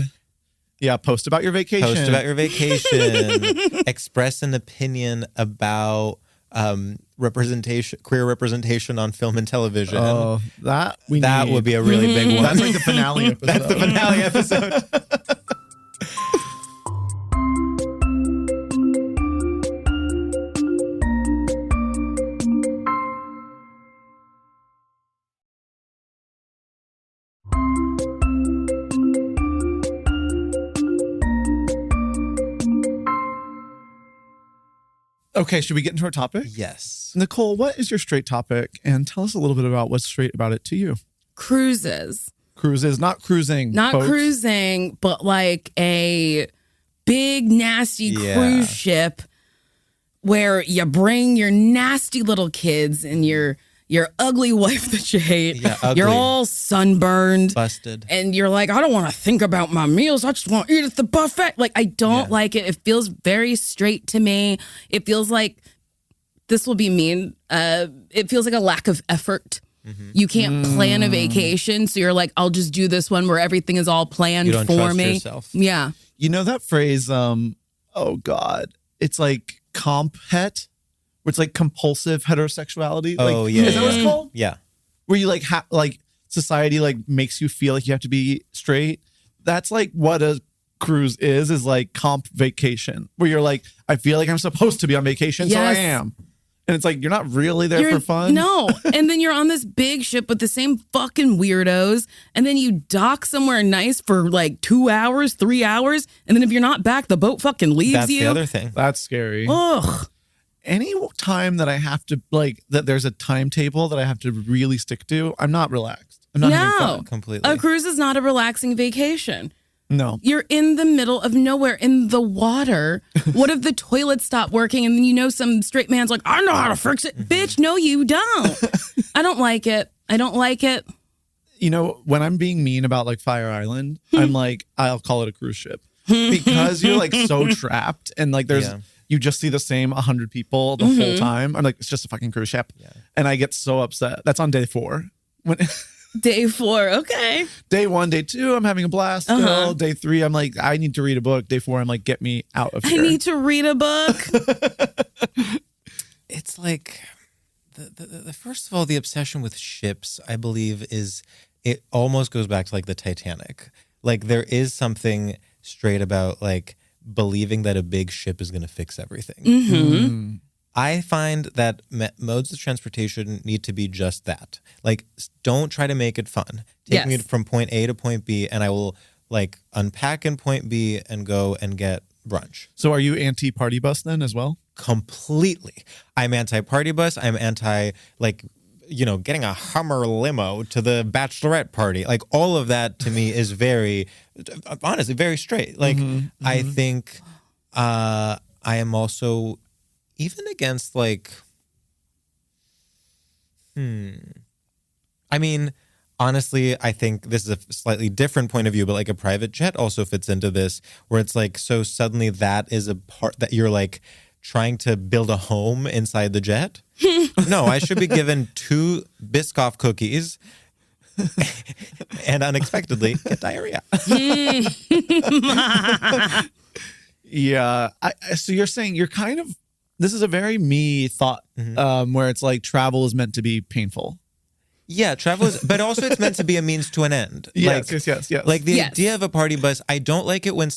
Yeah, post about your vacation. Post about your vacation. Express an opinion about queer representation on film and television. Oh, that Would be a really big one. That's like the finale episode. That's the finale episode. Okay, should we get into our topic? Yes. Nicole, what is your straight topic? And tell us a little bit about what's straight about it to you. Cruises. Cruises, not cruising. Not folks. cruising, but like a big, nasty Yeah. cruise ship where you bring your nasty little kids and your ugly wife that you hate. Yeah, ugly. You're all sunburned. Busted. And you're like, I don't want to think about my meals. I just want to eat at the buffet. Like, I don't like it. It feels very straight to me. It feels like, this will be mean. It feels like a lack of effort. You can't plan a vacation. So you're like, I'll just do this one where everything is all planned You don't for trust me. yourself. Yeah. You know that phrase, oh God, it's like comp het, where it's like compulsive heterosexuality. Oh, like, yeah, Is that what it's yeah. called? Yeah. Where you like, like society like makes you feel like you have to be straight. That's like what a cruise is like comp vacation, where you're like, I feel like I'm supposed to be on vacation, so I Yes. am. And it's like, you're not really there You're- for fun. No. And then you're on this big ship with the same fucking weirdos. And then you dock somewhere nice for like 2 hours, 3 hours. And then if you're not back, the boat fucking leaves That's you. the other thing. That's scary. Ugh. Any time that I have to like that there's a timetable that I have to really stick to, I'm not relaxed. I'm not having No. fun. Completely. A cruise is not a relaxing vacation. No. You're in the middle of nowhere in the water. What if the toilet stopped working and then some straight man's like, I know how to fix it. Bitch, no, you don't. I don't like it. I don't like it. You know, when I'm being mean about like Fire Island, I'm like, I'll call it a cruise ship because you're like so trapped and like there's you just see the same 100 people the whole time. I'm like, it's just a fucking cruise ship, and I get so upset. That's on day 4. When Day 4, okay. day 1, day 2, I'm having a blast. Still. Day 3, I'm like, I need to read a book. Day 4, I'm like, get me out of I here. need to read a book. It's like the first of all, the obsession with ships, I believe, it almost goes back to like the Titanic. Like there is something straight about like believing that a big ship is going to fix everything. I find that modes of transportation need to be just that. Like, don't try to make it fun. Take me from point A to point B, and I will like unpack in point B and go and get brunch. So are you anti-party bus then as well? Completely. I'm anti-party bus. I'm anti like, getting a Hummer limo to the bachelorette party. Like all of that to me is very, honestly, very straight. Like I think I am also even against like, I mean, honestly, I think this is a slightly different point of view, but like a private jet also fits into this where it's like, so suddenly that is a part that you're like trying to build a home inside the jet. No, I should be given 2 Biscoff cookies and unexpectedly get diarrhea. Yeah. So you're saying you're kind of, this is a very me thought where it's like travel is meant to be painful. Yeah, travel is, but also it's meant to be a means to an end. Yes. Like the idea of a party bus, I don't like it when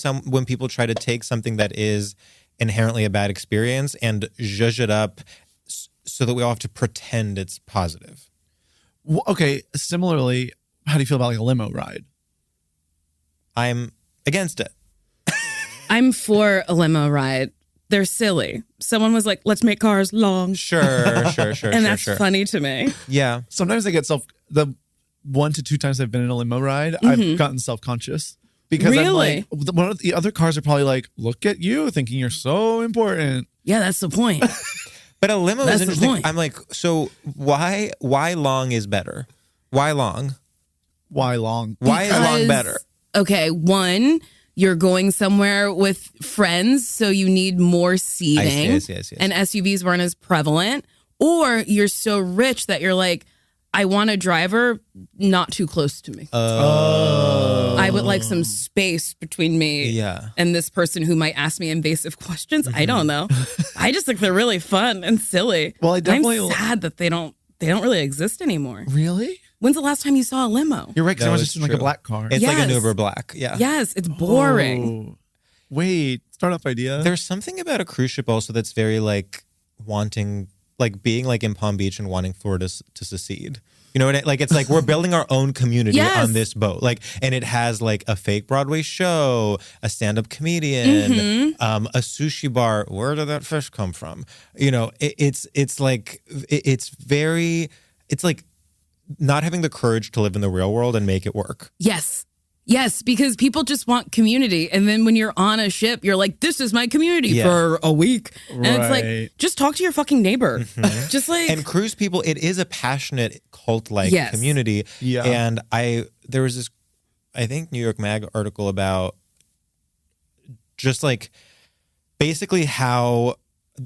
people try to take something that is inherently a bad experience and zhuzh it up so that we all have to pretend it's positive. Well, okay, similarly, how do you feel about like a limo ride? I'm against it. I'm for a limo ride. They're silly. Someone was like, let's make cars long. Sure. And that's funny to me. Yeah. Sometimes I get the 1 to 2 times I've been in a limo ride, I've gotten self-conscious. Because I'm like, one of the other cars are probably like, look at you thinking you're so important. Yeah, that's the point. But a limo is interesting. Point. I'm like, so why long is better? Why long? Why long? Why is long better? Okay, 1, you're going somewhere with friends, so you need more seating. Yes. And SUVs weren't as prevalent. Or you're so rich that you're like, I want a driver not too close to me. I would like some space between me and this person who might ask me invasive questions. I don't know. I just think they're really fun and silly. Well, I'm sad that they don't really exist anymore. Really? When's the last time you saw a limo? You're right, because I was just in like true. a black car. It's like an Uber Black. Yeah. Yes, it's boring. Oh. Wait, startup idea. There's something about a cruise ship also that's very like wanting, like being like in Palm Beach and wanting Florida to secede. You know what I mean? Like it's like we're building our own community on this boat. Like, and it has like a fake Broadway show, a stand-up comedian, a sushi bar. Where did that fish come from? It's like not having the courage to live in the real world and make it work. Yes, because people just want community. And then when you're on a ship, you're like, this is my community for a week. And it's like, just talk to your fucking neighbor. Just like. And cruise people, it is a passionate cult-like community. Yeah. And there was this, I think, New York Mag article about just like basically how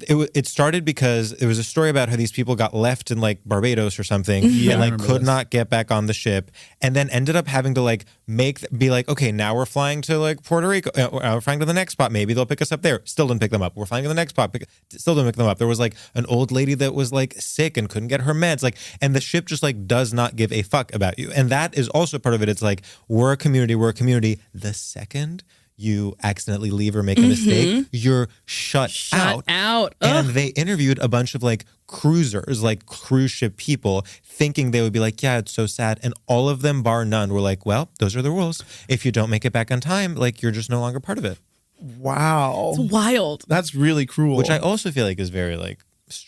it started because there was a story about how these people got left in like Barbados or something and like could not get back on the ship and then ended up having to like be like, okay, now we're flying to like Puerto Rico. We're flying to the next spot. Maybe they'll pick us up there. Still didn't pick them up. We're flying to the next spot. Still didn't pick them up. There was like an old lady that was like sick and couldn't get her meds. Like, and the ship just like does not give a fuck about you. And that is also part of it. It's like, we're a community. The second you accidentally leave or make a mistake, you're shut out. And they interviewed a bunch of like cruisers, like cruise ship people, thinking they would be like, yeah, it's so sad. And all of them, bar none, were like, well, those are the rules. If you don't make it back on time, like you're just no longer part of it. Wow. It's wild. That's really cruel. Which I also feel like is very like,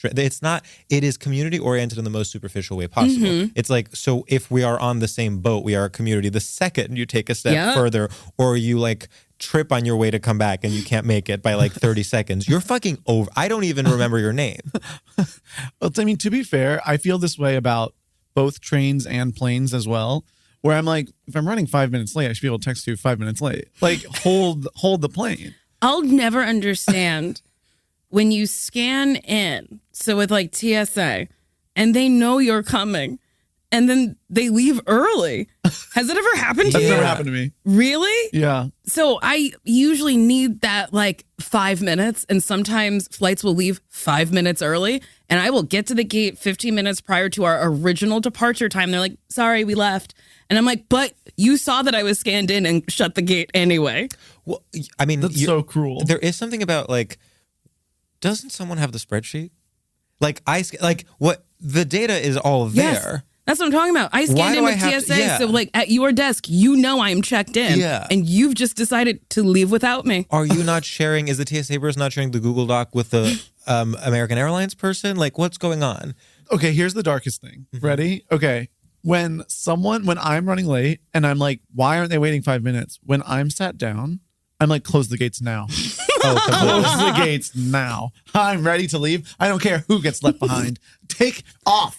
it is community oriented in the most superficial way possible. It's like, so if we are on the same boat, we are a community. The second you take a step further or you like trip on your way to come back and you can't make it by like 30 seconds, you're fucking over. I don't even remember your name. Well, I mean, to be fair, I feel this way about both trains and planes as well, where I'm like, if I'm running 5 minutes late, I should be able to text you 5 minutes late. Like, hold the plane. I'll never understand when you scan in, so with like TSA, and they know you're coming, and then they leave early. Has it ever happened to you? That's never happened to me. Really? Yeah. So I usually need that like 5 minutes, and sometimes flights will leave 5 minutes early, and I will get to the gate 15 minutes prior to our original departure time. They're like, sorry, we left. And I'm like, but you saw that I was scanned in and shut the gate anyway. Well, I mean, that's so cruel. There is something about like, doesn't someone have the spreadsheet? Like what the data is all Yes. there. That's what I'm talking about. I scanned in with TSA, so like at your desk, I'm checked in. Yeah. And you've just decided to leave without me. Are you not sharing? Is the TSA person not sharing the Google Doc with the American Airlines person? Like, what's going on? Okay, here's the darkest thing. Ready? Okay. When I'm running late and I'm like, why aren't they waiting 5 minutes? When I'm sat down, I'm like, close the gates now. Close the gates now. I'm ready to leave. I don't care who gets left behind. Take off.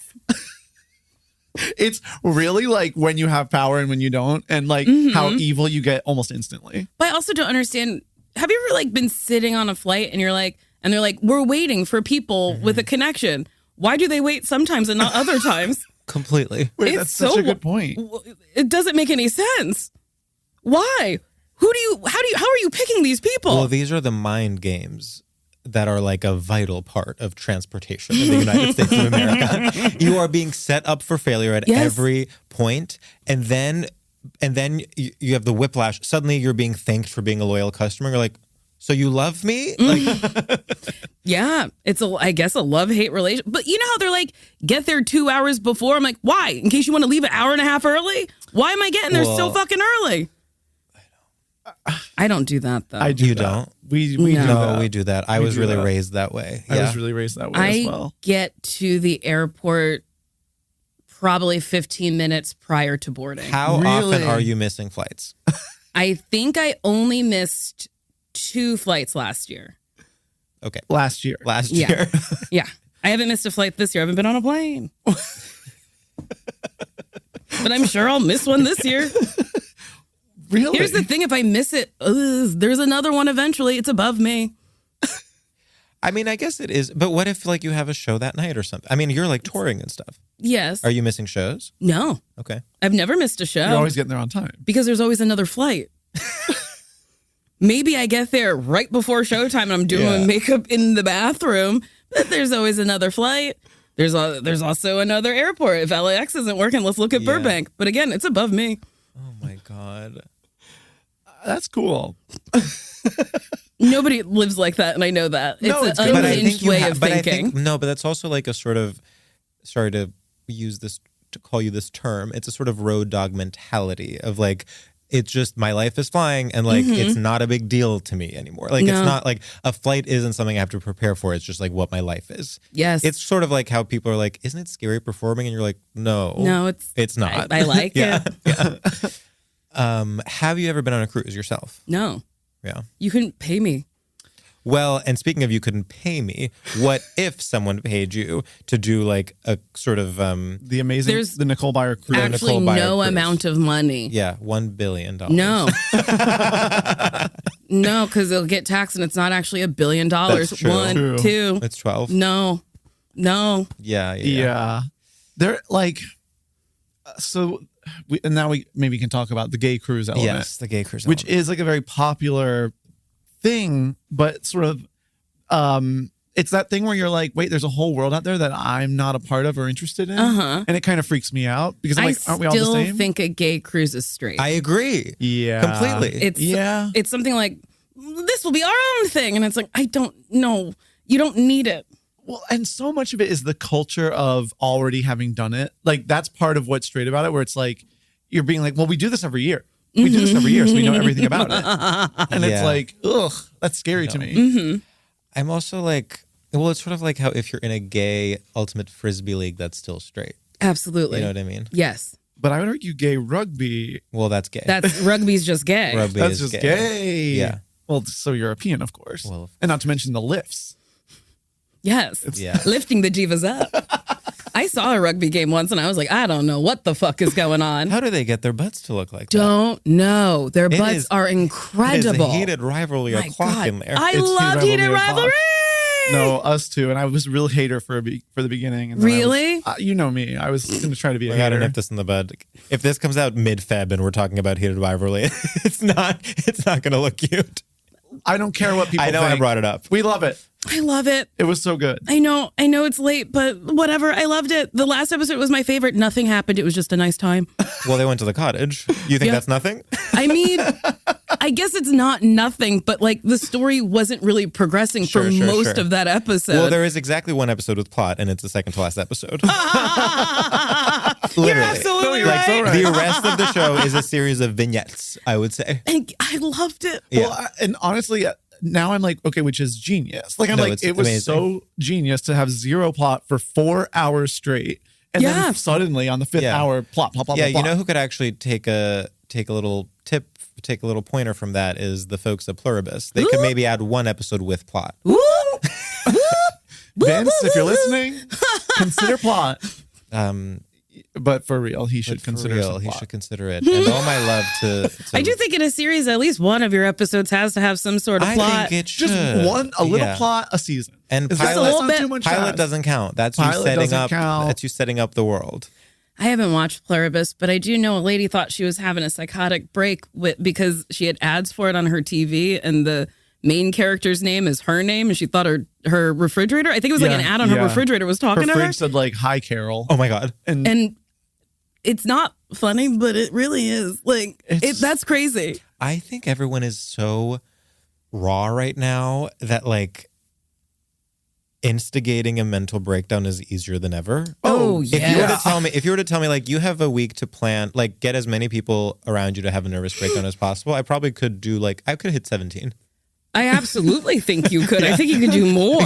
It's really like when you have power and when you don't, and like how evil you get almost instantly. But I also don't understand. Have you ever like been sitting on a flight and they're like, we're waiting for people with a connection. Why do they wait sometimes and not other times? Completely. Wait, that's such a good point. It doesn't make any sense. Why? How are you picking these people? Well, these are the mind games that are like a vital part of transportation in the United States of America. You are being set up for failure at every point, and then you have the whiplash. Suddenly you're being thanked for being a loyal customer. You're like, so you love me? Like, yeah, it's I guess a love-hate relation. But you know how they're like, get there 2 hours before? I'm like, why? In case you want to leave an hour and a half early? Why am I getting there so fucking early? I don't do that though. You don't? We do that. We do that. I was really raised that way. I was really raised that way as well. I get to the airport probably 15 minutes prior to boarding. How often are you missing flights? I think I only missed 2 flights last year. Okay. Last year. Yeah. Yeah. I haven't missed a flight this year. I haven't been on a plane. But I'm sure I'll miss one this year. Really? Here's the thing. If I miss it, there's another one eventually. It's above me. I mean, I guess it is. But what if like you have a show that night or something? I mean, you're like touring and stuff. Yes. Are you missing shows? No. Okay. I've never missed a show. You're always getting there on time. Because there's always another flight. Maybe I get there right before showtime and I'm doing makeup in the bathroom, but there's always another flight. There's also another airport. If LAX isn't working, let's look at Burbank. But again, it's above me. Oh my God. That's cool. Nobody lives like that, and I know that. It's an unhinged way of thinking. But that's also like a sort of, sorry to use this, to call you this term, it's a sort of road dog mentality of like, it's just my life is flying and like it's not a big deal to me anymore. Like it's not like a flight isn't something I have to prepare for. It's just like what my life is. Yes. It's sort of like how people are like, isn't it scary performing? And you're like, no, it's not. I like it. Yeah. Have you ever been on a cruise yourself? No. Yeah. You couldn't pay me. Well, and speaking of you couldn't pay me, what if someone paid you to do like a sort of the Nicole Byer cruise? Actually, no amount of money. Yeah, $1 billion. No. No, because it'll get taxed and it's not actually $1 billion. That's true. 1, 2. It's 12. No. Yeah. They're like, now we maybe can talk about the gay cruise element. Yes, the gay cruise which element. is like a very popular thing, but sort of it's that thing where you're like, wait, there's a whole world out there that I'm not a part of or interested in, and it kind of freaks me out because I'm like, aren't we all the same? I still think a gay cruise is straight. I agree. Yeah, completely. It's something like, this will be our own thing, and it's like, I don't know, you don't need it. Well, and so much of it is the culture of already having done it. Like that's part of what's straight about it, where it's like you're being like, well, we do this every year. We do this every year, so we know everything about it. And it's like, ugh, that's scary to me. I'm also like, well, it's sort of like how if you're in a gay ultimate frisbee league, that's still straight. Absolutely. You know what I mean? Yes. But I would argue gay rugby. Well, that's gay. That's rugby's just gay. Rugby That's is just gay. gay. Yeah. Well, it's so European, of course. Well, and not to mention the lifts. Yes. Yeah. Lifting the divas up. I saw a rugby game once and I was like, I don't know what the fuck is going on. How do they get their butts to look like that? Don't know. Their butts are incredible. It's a heated rivalry o'clock in there. I loved heated rivalry. No, us too. And I was a real hater for the beginning. And really? You know me. I was going to try to be a I hater. gotta nip this in the bud. If this comes out mid-Feb and we're talking about heated rivalry, it's not going to look cute. I don't care what people think. I know I brought it up. We love it. I love it. It was so good. I know it's late, but whatever. I loved it. The last episode was my favorite. Nothing happened. It was just a nice time. Well, they went to the cottage. You think Yeah. that's nothing? I mean, I guess it's not nothing, but like the story wasn't really progressing for most of that episode. Well, there is exactly one episode with plot, and it's the second to last episode. You're Literally. absolutely Like, right. so The rest of the show is a series of vignettes, I would say. And I loved it. Yeah. Well, and honestly, now I'm like, okay, which is genius. Like, I'm No, like, it's it was amazing. so genius to have zero plot for 4 hours straight. And Yeah. then suddenly on the 5th Yeah. hour, plot. Yeah, you know who could actually take a little tip, take a little pointer from that is the folks at Pluribus. They could maybe add one episode with plot. Woo! Vince, if you're listening, consider plot. Um, But for real, he should for consider real, some he plot. should consider it. And all my love to I do think in a series, at least one of your episodes has to have some sort of I plot. think it should. Just a little Yeah. plot a season. And Is that- pilot- that's Just a not little too much Pilot ask. doesn't count. That's you Pilot setting doesn't up. count. That's you setting up the world. I haven't watched Pluribus, but I do know a lady thought she was having a psychotic break because she had ads for it on her TV, and the main character's name is her name, and she thought her refrigerator, I think it was like an ad on her refrigerator, was talking her to her. fridge said like, "Hi, Carol." Oh my god. And it's not funny, but it really is. Like, It's- that's crazy. I think everyone is so raw right now that like instigating a mental breakdown is easier than ever. Oh, If you were yeah. to tell me like you have a week to plan, like get as many people around you to have a nervous breakdown as possible, I probably could do like I could hit 17. I absolutely think you could. I think you could do more.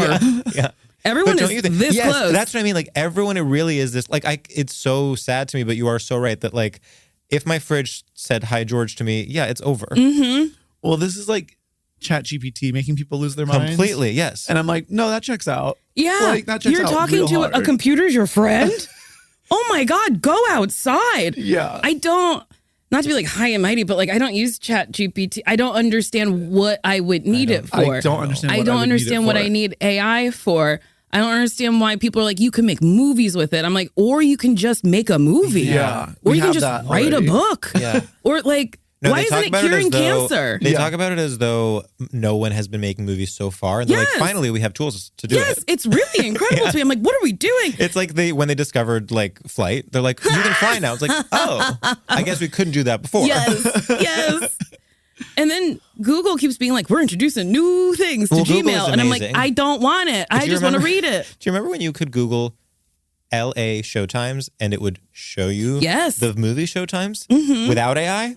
Yeah. Everyone But don't is you think this yes, close. That's what I mean. Like everyone, it really is this. Like it's so sad to me, but you are so right that like if my fridge said "Hi George" to me, yeah, it's over Mm-hmm. Well, this is like ChatGPT making people lose their minds. completely. Yes, And I'm like, no, that checks out. Yeah. Like, that checks You're out talking real to a hard. computer's your friend? Oh my God, go outside. Yeah. I don't, not to be like high and mighty, but like I don't use Chat GPT. I don't understand what I would need it for. I don't understand. I What don't would need understand it what for. I need AI for. I don't understand why people are like, you can make movies with it. I'm like, or you can just make a movie. Yeah, Or we you can have just that write already. a book. Yeah. Or like, No, why they talk isn't it about curing as though- cancer? They Yeah. talk about it as though no one has been making movies so far, and they're like, Yes. finally, we have tools to do Yes, it. it's really incredible to me. I'm like, what are we doing? It's like when they discovered like flight, they're like, you can fly now. It's like, oh, I guess we couldn't do that before. Yes, yes. And then Google keeps being like, we're introducing new things to Well, Google is Gmail. And I'm like, amazing. I don't want it. I Do you just want to remember- read it. Do you remember when you could Google LA showtimes and it would show you Yes. the movie showtimes without AI?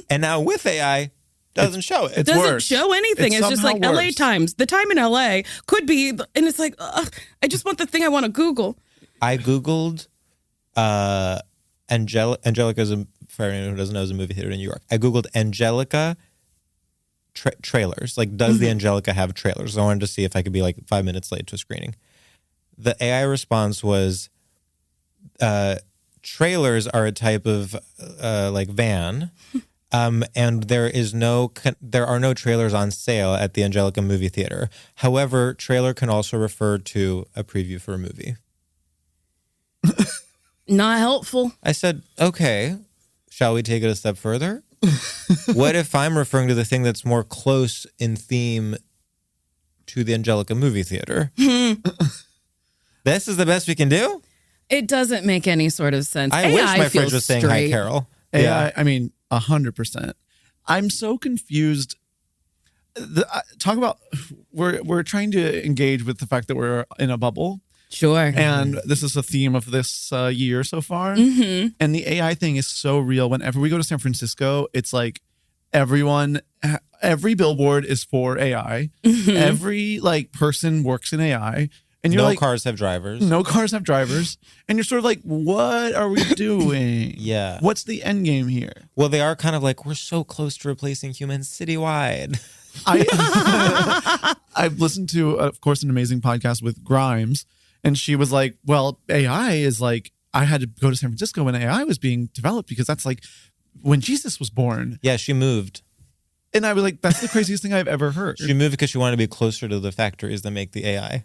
And now with AI, doesn't show it. It's Doesn't worse. show anything. It's It's just somehow like LA worse. Times. The time in LA could be, and it's like, I just want the thing I want to Google. I Googled Angelica's, for anyone who doesn't know, is a movie theater in New York. I Googled Angelica trailers. Like, does the Angelica have trailers? I wanted to see if I could be like 5 minutes late to a screening. The AI response was, trailers are a type of like van. And there are no trailers on sale at the Angelica movie theater. However, trailer can also refer to a preview for a movie. Not helpful. I said, okay, shall we take it a step further? What if I'm referring to the thing that's more close in theme to the Angelica movie theater? This is the best we can do? It doesn't make any sort of sense. I AI wish my feels fridge was saying hi, straight. Carol. AI, I mean, 100%. I'm so confused. Talk about we're trying to engage with the fact that we're in a bubble, Sure. and this is a theme of this year so far. Mm-hmm. And the AI thing is so real. Whenever we go to San Francisco, it's like every billboard is for AI. Mm-hmm. Every like person works in AI, and you're No like, cars have drivers. no cars have drivers, and you're sort of like, what are we doing? Yeah. What's the end game here? Well, they are kind of like, we're so close to replacing humans citywide. I've listened to, of course, an amazing podcast with Grimes, and she was like, well, AI is like, I had to go to San Francisco when AI was being developed because that's like when Jesus was born. Yeah, she moved. And I was like, that's the craziest thing I've ever heard. She moved because she wanted to be closer to the factories that make the AI.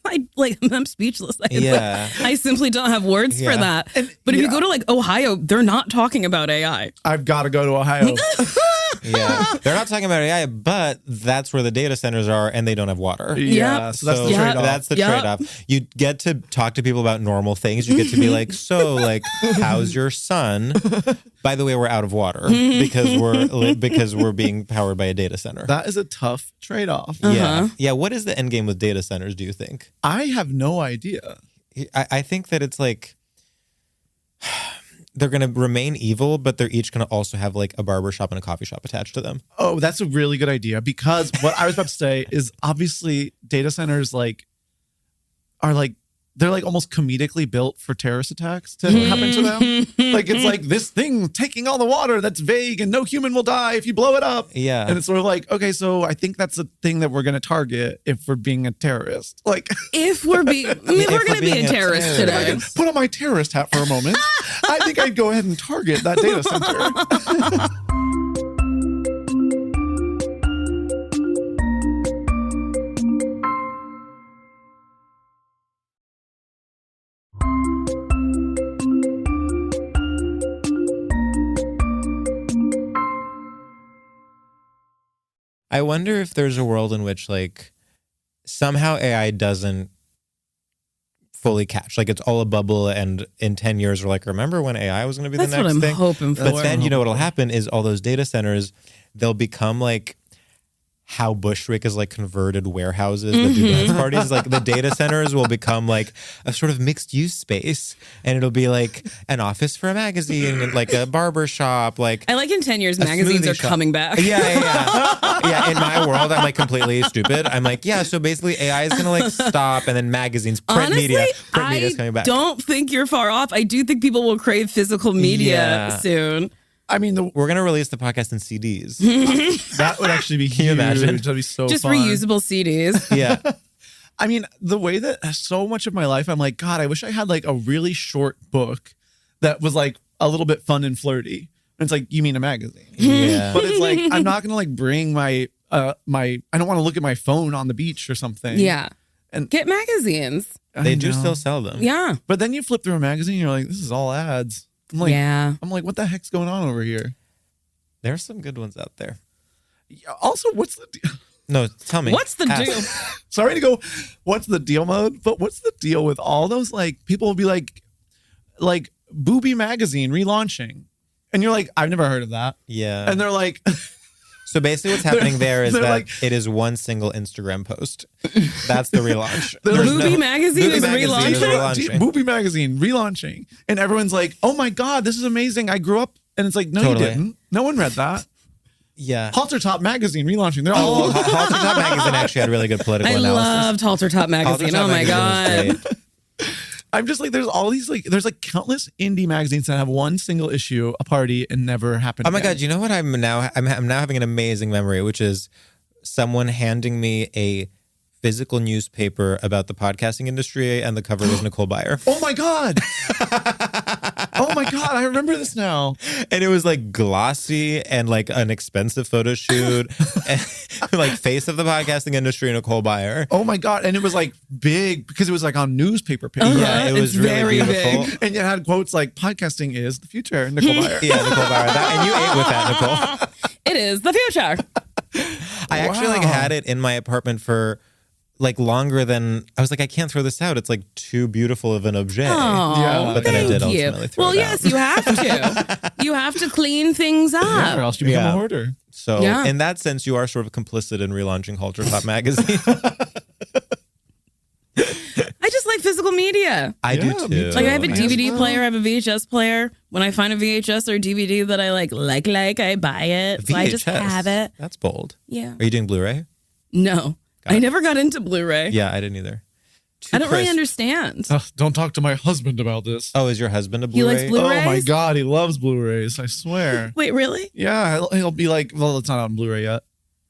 I'm speechless. Yeah. I simply don't have words for Yeah. that. But if you yeah. go to like Ohio, they're not talking about AI. I've got to go to Ohio. Yeah. They're not talking about AI, but that's where the data centers are and they don't have water. Yeah. So that's the trade-off. That's the trade-off. You get to talk to people about normal things. You get to be like, so like, how's your son? By the way, we're out of water because we're being powered by a data center. That is a tough trade-off. Yeah. Yeah. What is the end game with data centers, do you think? I have no idea. I think that it's like they're going to remain evil, but they're each going to also have like a barber shop and a coffee shop attached to them. Oh, that's a really good idea, because what I was about to say is obviously data centers are they're like almost comedically built for terrorist attacks to happen to them. Like it's like this thing taking all the water that's vague and no human will die if you blow it up. Yeah. And it's sort of like, okay, so I think that's a thing that we're going to target if we're being a terrorist. Like If we're being, we're going to be a terrorist today. put on my terrorist hat for a moment. I think I'd go ahead and target that data center. I wonder if there's a world in which like somehow AI doesn't fully catch. Like it's all a bubble, and in 10 years we're like, remember when AI was going to be That's the next what I'm thing? hoping for. But then you know what'll happen is all those data centers, they'll become like how Bushwick is like converted warehouses that do dance parties. Like the data centers will become like a sort of mixed use space, and it'll be like an office for a magazine and like a barber shop. Like I like in 10 years, magazines are coming back. Yeah. In my world, I'm like completely stupid. I'm like, yeah, so basically AI is going to like stop, and then magazines, print media is coming back. I don't think you're far off. I do think people will crave physical media soon. I mean, we're going to release the podcast in CDs. That would actually be huge. Can you imagine? That'd be so Just fun. reusable CDs. Yeah. I mean, the way that so much of my life, I'm like, God, I wish I had like a really short book that was like a little bit fun and flirty. And it's like, you mean a magazine? Yeah. But it's like, I'm not going to like bring my, I don't want to look at my phone on the beach or something. Yeah. And get magazines. They do still sell them. Yeah. But then you flip through a magazine, you're like, this is all ads. I'm like, what the heck's going on over here? There's some good ones out there. Also, what's the deal? No, tell me. What's the deal? Sorry to go, what's the deal mode? But what's the deal with all those, like, people will be like Booby Magazine relaunching. And you're like, I've never heard of that. Yeah. And they're like... So basically what's happening there is that like, it is one single Instagram post. That's the relaunch. Booby Magazine is relaunching? Booby Magazine relaunching. And everyone's like, oh my God, this is amazing. I grew up. And it's like, no, Totally. you didn't. No one read that. Yeah. Halter Top Magazine relaunching. They're all... Halter Top Magazine actually had really good political analysis. I loved Halter Top Magazine. Halter Top Oh my Magazine was God. great. I'm just like, there's all these, like, there's like countless indie magazines that have one single issue, a party, and never happened Oh my again. God, you know what I'm now having an amazing memory, which is someone handing me a physical newspaper about the podcasting industry, and the cover was Nicole Byer. Oh my God. Oh my God, I remember this now. And it was like glossy and like an expensive photo shoot. And, like face of the podcasting industry, Nicole Byer. Oh my God. And it was like big because it was like on newspaper paper. Yeah, it was It's really very beautiful. big. And it had quotes like, podcasting is the future, Nicole Byer. Yeah, Nicole Byer. And you ate with that, Nicole. It is the future. I actually like had it in my apartment for like longer than I was like, I can't throw this out. It's like too beautiful of an objet. Oh, Yeah. But then I did thank you. ultimately throw Well, it yes, out. you have to. You have to clean things up. Yeah, or else you become Yeah. a hoarder. So Yeah. in that sense, you are sort of complicit in relaunching Halter Top Magazine. I just like physical media. I Yeah, do me too. too. Like I have a Me as DVD well. player, I have a VHS player. When I find a VHS or DVD that I like, I buy it. So I just VHS. have it. That's bold. Yeah. Are you doing Blu-ray? No. I never got into Blu-ray. Yeah, I didn't either. I don't really Chris- understand. Don't talk to my husband about this. Oh, is your husband a He Blu-ray? likes Blu-ray? Oh my Blu-rays? God, he loves Blu-rays. I swear. Wait, really? Yeah, he'll be like, well, it's not on Blu-ray yet.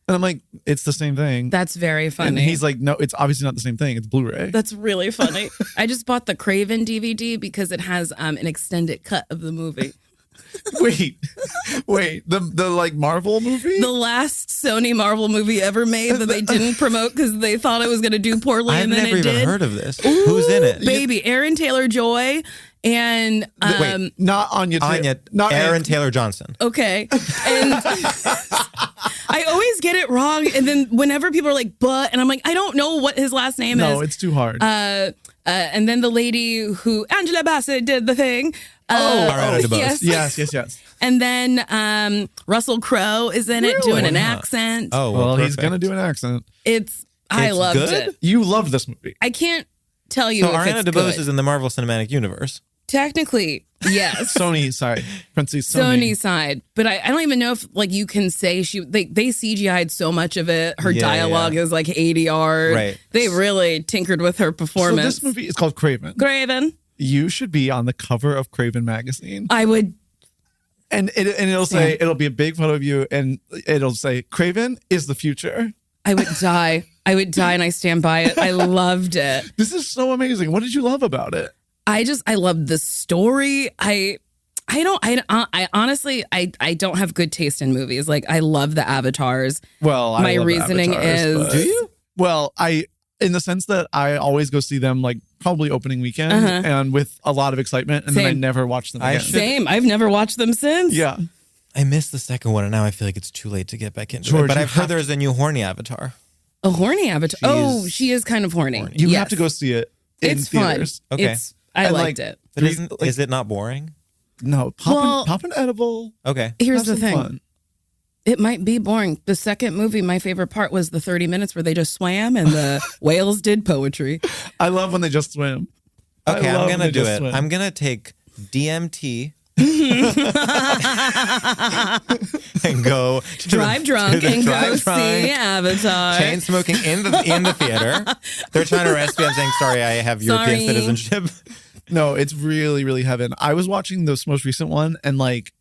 And I'm like, it's the same thing. That's very funny. And he's like, no, it's obviously not the same thing. It's Blu-ray. That's really funny. I just bought the Kraven DVD because it has an extended cut of the movie. Wait, the like Marvel movie? The last Sony Marvel movie ever made that they didn't promote because they thought it was going to do poorly, I've and then never it even did. heard of this. Who's in it? Baby, Aaron Taylor-Joy And Wait. Not Anya. Not Aaron Taylor Johnson. okay. And I always get it wrong. And then whenever people are like, but, and I'm like, I don't know what his last name is. No, it's too hard. And then the lady who, Angela Bassett, did the thing. Ariana DeBose. Yes. And then Russell Crowe is in it doing an accent. Oh, Well, he's perfect. going to do an accent. I loved good? it. You loved this movie. I can't tell you So if Ariana it's DeBose good. is in the Marvel Cinematic Universe. Technically, yes. Princess Sony side, but I don't even know if like you can say they CGI'd so much of it. Her Yeah, dialogue is like ADR. Right. They really tinkered with her So performance. this movie is called Kraven. Kraven. You should be on the cover of Kraven magazine. I would. And it'll be a big photo of you, and it'll say Kraven is the future. I would die. I would die, and I stand by it. I loved it. This is so amazing. What did you love about it? I loved the story. I honestly don't have good taste in movies. Like I love the avatars. Well, I My love reasoning Avatars, is- but- Do you? Well, in the sense that I always go see them like probably opening weekend and with a lot of excitement, and then I Same. never watch them again. Same. I've never watched them since. Yeah. I missed the second one, and now I feel like it's too late to get back into George, it. But you I've heard have there's a new horny avatar. A horny avatar. She is kind of horny. You Yes. have to go see it in It's theaters. fun. Okay. I And, liked like, it. But is it not boring? No, pop an edible. Okay. Here's Have the some thing. fun. It might be boring. The second movie, my favorite part was the 30 minutes where they just swam and the whales did poetry. I love when they just swim. Okay, I love I'm when gonna they do just it. swim. I'm gonna take DMT and go Drive drunk and go see Avatar. Chain smoking in the theater. They're trying to arrest me. I'm saying sorry. I have European Sorry. citizenship. No, it's really, really heaven. I was watching this most recent one, and like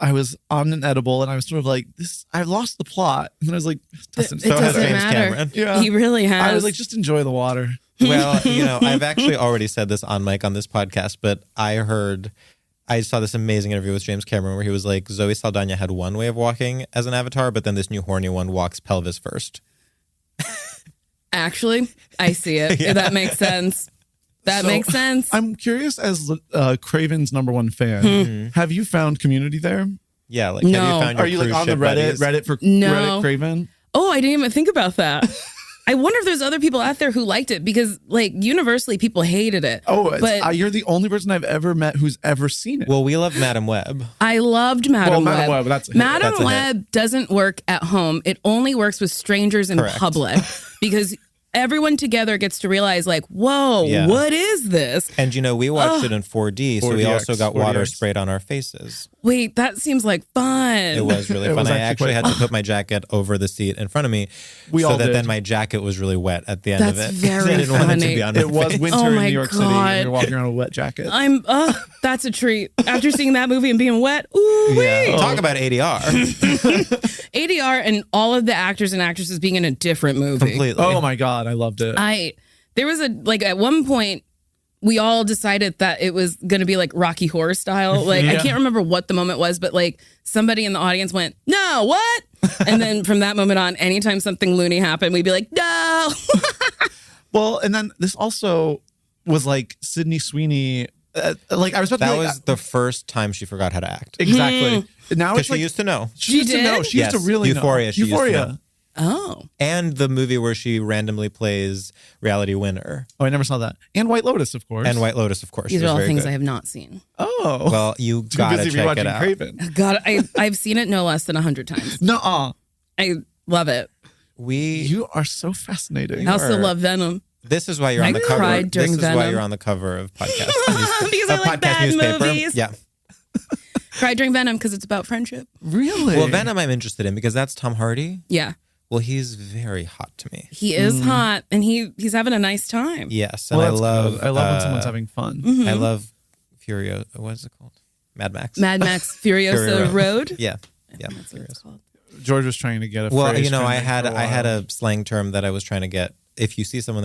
I was on an edible, and I was sort of like, "This." I lost the plot, and I was like, "It doesn't, It So has doesn't James matter. Cameron. Yeah. He really has. I was like, just enjoy the water. Well, I've actually already said this on mic on this podcast, but I saw this amazing interview with James Cameron where he was like, Zoe Saldana had one way of walking as an avatar, but then this new horny one walks pelvis first. Actually, I see it. Yeah. That makes sense. That So, makes sense. I'm curious, as Kraven's #1 fan, have you found community there? Yeah, like No. have you found your Are you like cruise on the ship Reddit buddies? for No. Reddit Kraven? Oh, I didn't even think about that. I wonder if there's other people out there who liked it because, like, universally people hated it. Oh, but you're the only person I've ever met who's ever seen it. Well, we love Madam Web. I loved Madam Madam Web. Web, that's a hit. Madam That's a hit. Web doesn't work at home. It only works with strangers in Correct. public because everyone together gets to realize, like, whoa, Yeah. what is this? And we watched it in 4D, so we 4DX, also got water 4DX. sprayed on our faces. Wait, that seems like fun. It was really It fun. was I actually actually quite had to put my jacket over the seat in front of me We so all that did. then my jacket was really wet at the end That's of it. very I didn't want it to funny. be on my It was face. winter Oh in my New York City, God. and you're walking around in a wet jacket. That's a treat. After seeing that movie and being wet, ooh, Yeah. Talk about ADR. ADR and all of the actors and actresses being in a different movie. Completely. Oh my God, I loved it. There was at one point we all decided that it was going to be like Rocky Horror style. Like I can't remember what the moment was, but like somebody in the audience went, "No, what?" And then from that moment on, anytime something loony happened, we'd be like, "No." Well, and then this also was like Sydney Sweeney. Like I was about to That be like, was the first time she forgot how to act. exactly. Now Because it's she like used to know. she used to did? know. She used to Yes, really Euphoria, know. she used to Euphoria. know. Oh, And the movie where she randomly plays Reality Winner. Oh, I never saw that. And White Lotus, of course. And White Lotus, of course. these She are was all very things good. I have not seen. Oh, Well, you too gotta busy check it rewatching out. Kraven. God, I've seen it no less than 100 times. Nuh-uh. I love it. You are so fascinating. I also are- love Venom. This is why you're on I the cover. cried during This is why Venom. you're on the cover of podcast. Because I like bad movies. Yeah. Cried during Venom because it's about friendship. Really? Well, Venom I'm interested in because that's Tom Hardy. Yeah, Well, he's very hot to me. he is hot and he's having a nice time. Yes, and Well, I that's love. good. I love when someone's having fun. I love Furio. What is it called? Mad Max. Mad Max Furiosa Furio. Road. Yeah. Yeah. That's what it's called. George was trying to get a Well, phrase I trending had for a I had while. a slang term that I was trying to get. If you see someone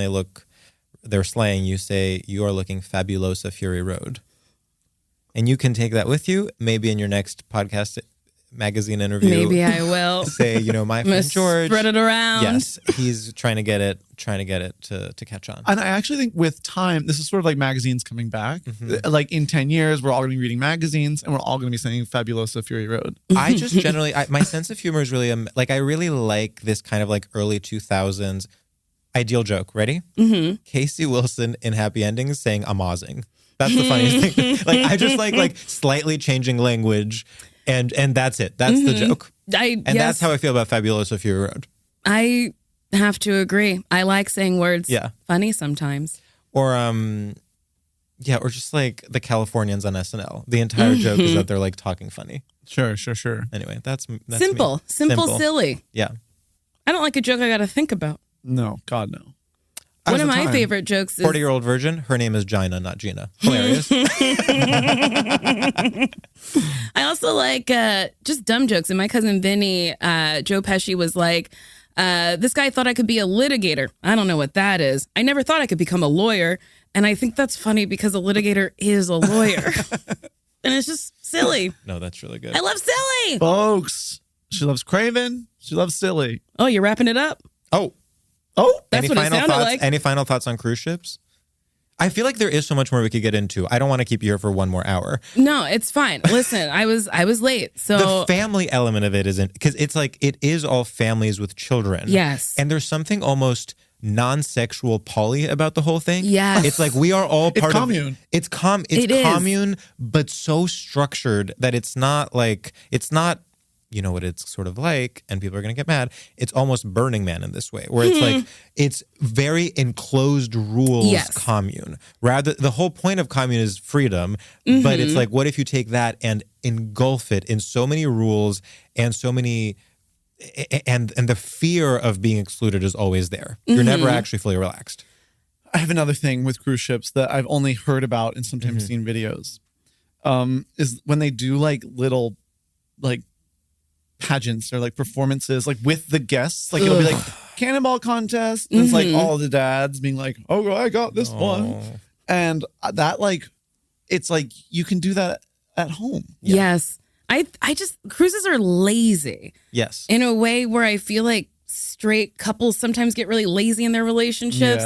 they're slaying, you say you are looking fabulosa Fury Road, and you can take that with you. Maybe in your next podcast magazine interview. Maybe I will. Say, my I'm gonna friend George. spread it around. Yes, he's trying to get it to catch on. And I actually think with time, this is sort of like magazines coming back. Mm-hmm. Like in 10 years, we're all going to be reading magazines and we're all going to be saying Fabuloso Fury Road. I just generally, my sense of humor is really, I really like this kind of like early 2000s ideal joke. Ready? Mm-hmm. Casey Wilson in Happy Endings saying amazing. That's the funniest thing. Like, I just like slightly changing language and that's it. That's the joke. That's how I feel about Fabuloso Fury Road. I have to agree. I like saying words. Yeah. Funny sometimes. Or or just like the Californians on SNL. The entire joke is that they're like talking funny. Sure. Anyway, that's Simple. me. Simple, silly. Yeah. I don't like a joke I got to think about. No, God, no. One of my favorite jokes is 40-year-old virgin. Her name is Gina, not Gina. Hilarious. I also like just dumb jokes. And my cousin Vinny, Joe Pesci was like, this guy thought I could be a litigator. I don't know what that is. I never thought I could become a lawyer. And I think that's funny because a litigator is a lawyer. And it's just silly. No, that's really good. I love silly. Folks, she loves Kraven. She loves silly. Oh, you're wrapping it up? Oh, that's what it sounded like. Any final thoughts on cruise ships? I feel like there is so much more we could get into. I don't want to keep you here for one more hour. No, it's fine. Listen, I was late. So the family element of it isn't, because it's like it is all families with children. Yes. And there's something almost non-sexual poly about the whole thing. Yes. It's like we are all part of commune. It's commune, but so structured that it's not you know what it's sort of like, and people are going to get mad. It's almost Burning Man in this way, where it's like, it's very enclosed rules commune. Rather, the whole point of commune is freedom, but it's like, what if you take that and engulf it in so many rules and so many, and the fear of being excluded is always there. You're never actually fully relaxed. I have another thing with cruise ships that I've only heard about and sometimes seen videos. Is when they do like little, like, pageants or like performances like with the guests, like it'll be like cannonball contest and it's like all the dads being like, oh, I got this one, and that, like, it's like you can do that at home. Yes. I just, cruises are lazy. Yes. In a way where I feel like straight couples sometimes get really lazy in their relationships.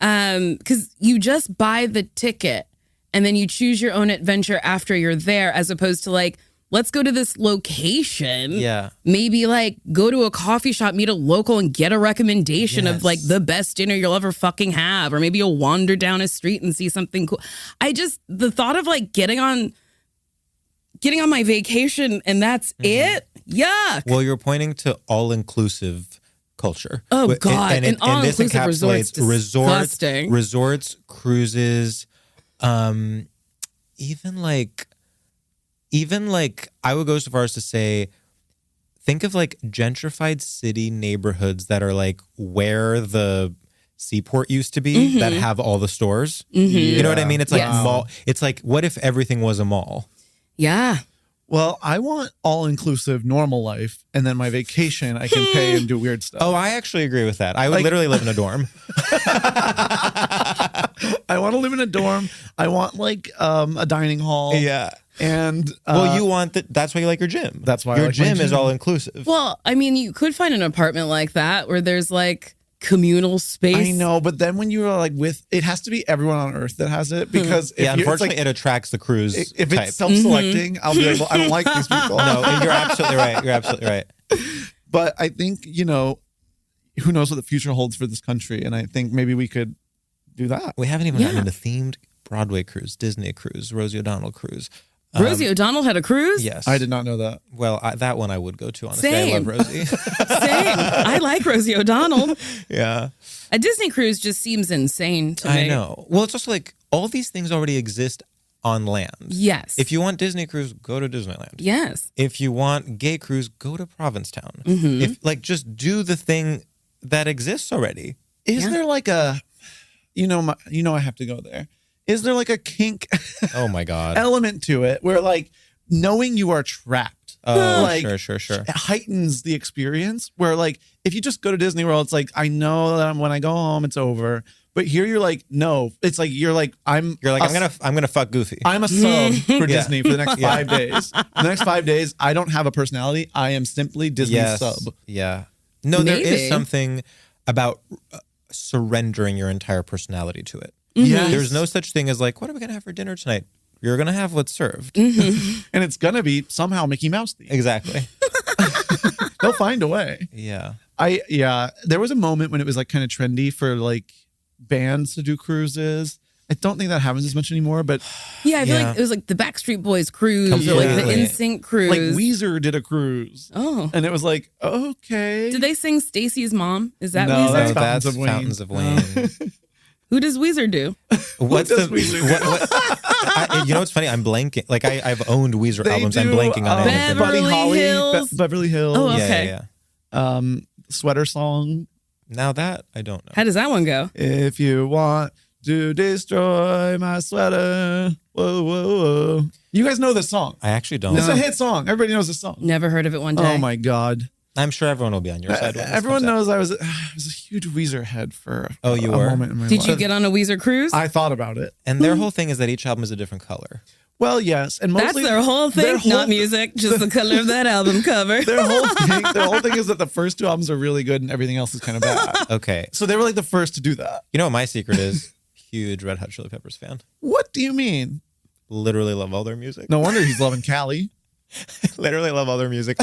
Because you just buy the ticket and then you choose your own adventure after you're there, as opposed to like, let's go to this location. Yeah. Maybe like go to a coffee shop, meet a local and get a recommendation of like the best dinner you'll ever fucking have. Or maybe you'll wander down a street and see something cool. The thought of like getting on my vacation and that's it. Yuck. Well, you're pointing to all-inclusive culture. Oh, God. And all-inclusive this encapsulates resorts, cruises, even like I would go so far as to say, think of like gentrified city neighborhoods that are like where the seaport used to be, that have all the stores. You know what I mean? It's like mall. It's like, what if everything was a mall? Yeah. Well, I want all-inclusive normal life, and then my vacation I can pay and do weird stuff. Oh, I actually agree with that. I would literally live in a dorm. I want to live in a dorm. I want like a dining hall. Yeah. And well, you want that. That's why you like your gym. That's why your I like my gym is gym. all inclusive. Well, I mean, you could find an apartment like that where there's like communal space. I know, but then when you are like it has to be everyone on Earth that has it, because unfortunately, it attracks the cruise. If type. it's self-selecting, I'll be like, well, I don't like these people. No, and you're absolutely right. You're absolutely right. But I think, who knows what the future holds for this country, and I think maybe we could do that. We haven't even gotten into themed Broadway cruise, Disney cruise, Rosie O'Donnell cruise. Rosie O'Donnell had a cruise? Yes. I did not know that. Well, that one I would go to, honestly. Same. I love Rosie. Same. I like Rosie O'Donnell. Yeah. A Disney cruise just seems insane to me. I know. Well, it's also like all these things already exist on land. Yes. If you want Disney cruise, go to Disneyland. Yes. If you want gay cruise, go to Provincetown. If just do the thing that exists already. Is there like a, I have to go there. Is there like a kink Oh my God. element to it where like knowing you are trapped? Oh, like, sure. It heightens the experience where like if you just go to Disney World, it's like, I know that when I go home, it's over. But here you're like, no. It's like you're like I'm gonna fuck Goofy. I'm a sub for Disney for the next 5 days. The next 5 days, I don't have a personality. I am simply Disney's sub. Yeah. No, there is something about surrendering your entire personality to it. Yes. There's no such thing as like, what are we gonna have for dinner tonight? You're gonna have what's served, and it's gonna be somehow Mickey Mouse themed. Exactly. They'll find a way. Yeah. There was a moment when it was like kind of trendy for like bands to do cruises. I don't think that happens as much anymore, but yeah, I feel like it was like the Backstreet Boys cruise or like the NSYNC cruise. Like Weezer did a cruise. Oh. And it was like, okay. Did they sing Stacy's Mom? Is that No, Weezer? that's Fountains of Wayne. Who does Weezer do? What's does the Weezer do? you know what's funny? I'm blanking. Like I've owned Weezer albums. I'm blanking on anything. Buddy Holly, Hills. Beverly Hills. Oh, okay. Yeah. Sweater Song. Now that I don't know. How does that one go? If you want to destroy my sweater. Whoa, whoa, whoa. You guys know this song. I actually don't. It's a hit song. Everybody knows this song. Never heard of it one day. Oh my God. I'm sure everyone will be on your side. When this Everyone comes knows I was a huge Weezer head for Oh, you were? a moment in my Did life. you get on a Weezer cruise? I thought about it. out. And their whole thing is that each album is a different color. Well, yes. And That's mostly their whole thing. Not music, just the color of that album cover. Their whole thing is that the first 2 albums are really good and everything else is kind of bad. Okay. So they were like the first to do that. You know what my secret is? Huge Red Hot Chili Peppers fan. What do you mean? Literally love all their music. No wonder he's loving Cali. Literally love all their music.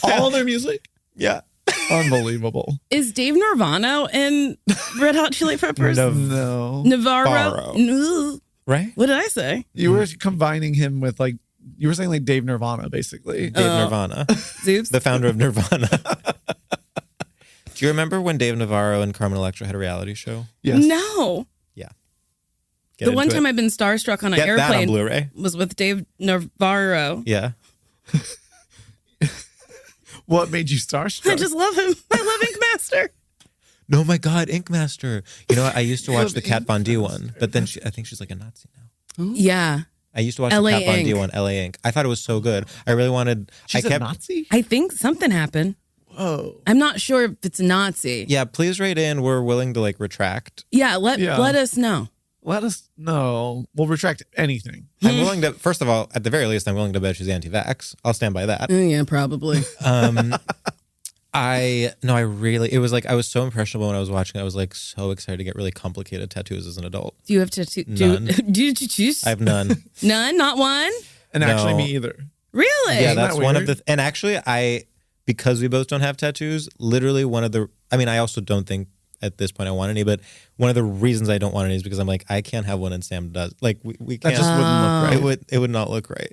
All their music? Yeah. Unbelievable. Is Dave Navarro in Red Hot Chili Peppers? No. Navarro? No. Right? What did I say? You were combining him with like, you were saying like Dave Nirvana, basically. Dave Nirvana. Zeus? The founder of Nirvana. Do you remember when Dave Navarro and Carmen Electra had a reality show? Yes. No. Yeah. The one time I've been starstruck on an Get that on airplane Blu-ray. was with Dave Navarro. Yeah. What made you starstruck? I just love him. I love Ink Master. No, my God, Ink Master. You know what? I used to watch the Kat Von D one, but then I think she's like a Nazi now. Yeah. I used to watch LA the Kat Von D Ink. one, LA Ink. I thought it was so good. I really wanted. She's a Nazi? I think something happened. Whoa. I'm not sure if it's Nazi. Yeah, please write in. We're willing to like retract. Yeah, let us know. Let us know. We'll retract anything. I'm willing to. First of all, at the very least, I'm willing to bet she's anti-vax. I'll stand by that. Yeah, probably. It was like I was so impressionable when I was watching. I was like so excited to get really complicated tattoos as an adult. Do you have to None. do you choose? I have none. None, not one. And actually, No. me either. Really? Yeah, Isn't that's that one of weird? the. And actually, because we both don't have tattoos, literally one of the. I mean, I also don't think at this point I want any, but one of the reasons I don't want any is because I'm like, I can't have one and Sam does. Like we That can't. just wouldn't look right. It would not look right.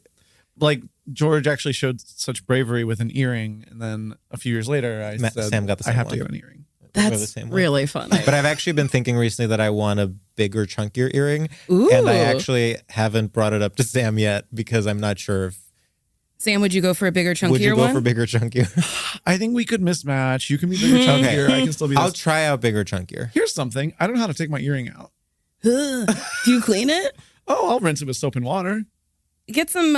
Like George actually showed such bravery with an earring, and then a few years later, I said, Sam got the I same have one. to get an earring. We're the That's same way. really funny. But I've actually been thinking recently that I want a bigger, chunkier earring. Ooh. And I actually haven't brought it up to Sam yet because I'm not sure if. Sam, would you go for a bigger, chunkier Would you go one? for bigger, chunkier? I think we could mismatch. You can be bigger, chunkier. I can still be. I'll This. try out bigger, chunkier. Here's something. I don't know how to take my earring out. Do you clean it? Oh, I'll rinse it with soap and water. Get some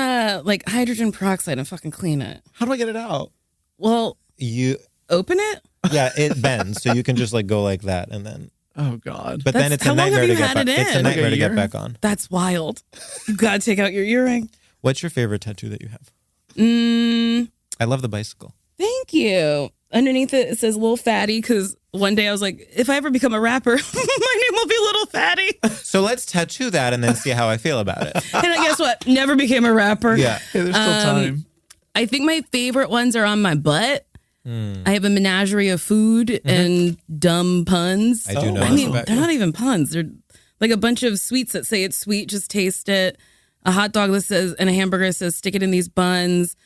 like hydrogen peroxide and fucking clean it. How do I get it out? Well, You, open it. yeah, it bends, so you can just like go like that, and then. Oh God. But then That's- it's a how long have nightmare to you get had back. it It's a in? nightmare Like a to get year? back on. That's wild. You gotta take out your earring. What's your favorite tattoo that you have? I love the bicycle. Thank you. Underneath it says Lil Fatty because one day I was like, if I ever become a rapper, my name will be Little Fatty. So let's tattoo that and then see how I feel about it. And guess what? Never became a rapper. Yeah. Hey, there's still time. I think my favorite ones are on my butt. I have a menagerie of food and dumb puns. I do know I this mean, about they're you. not even puns. They're like a bunch of sweets that say it's sweet, just taste it. A hot dog that says, and a hamburger that says, stick it in these buns.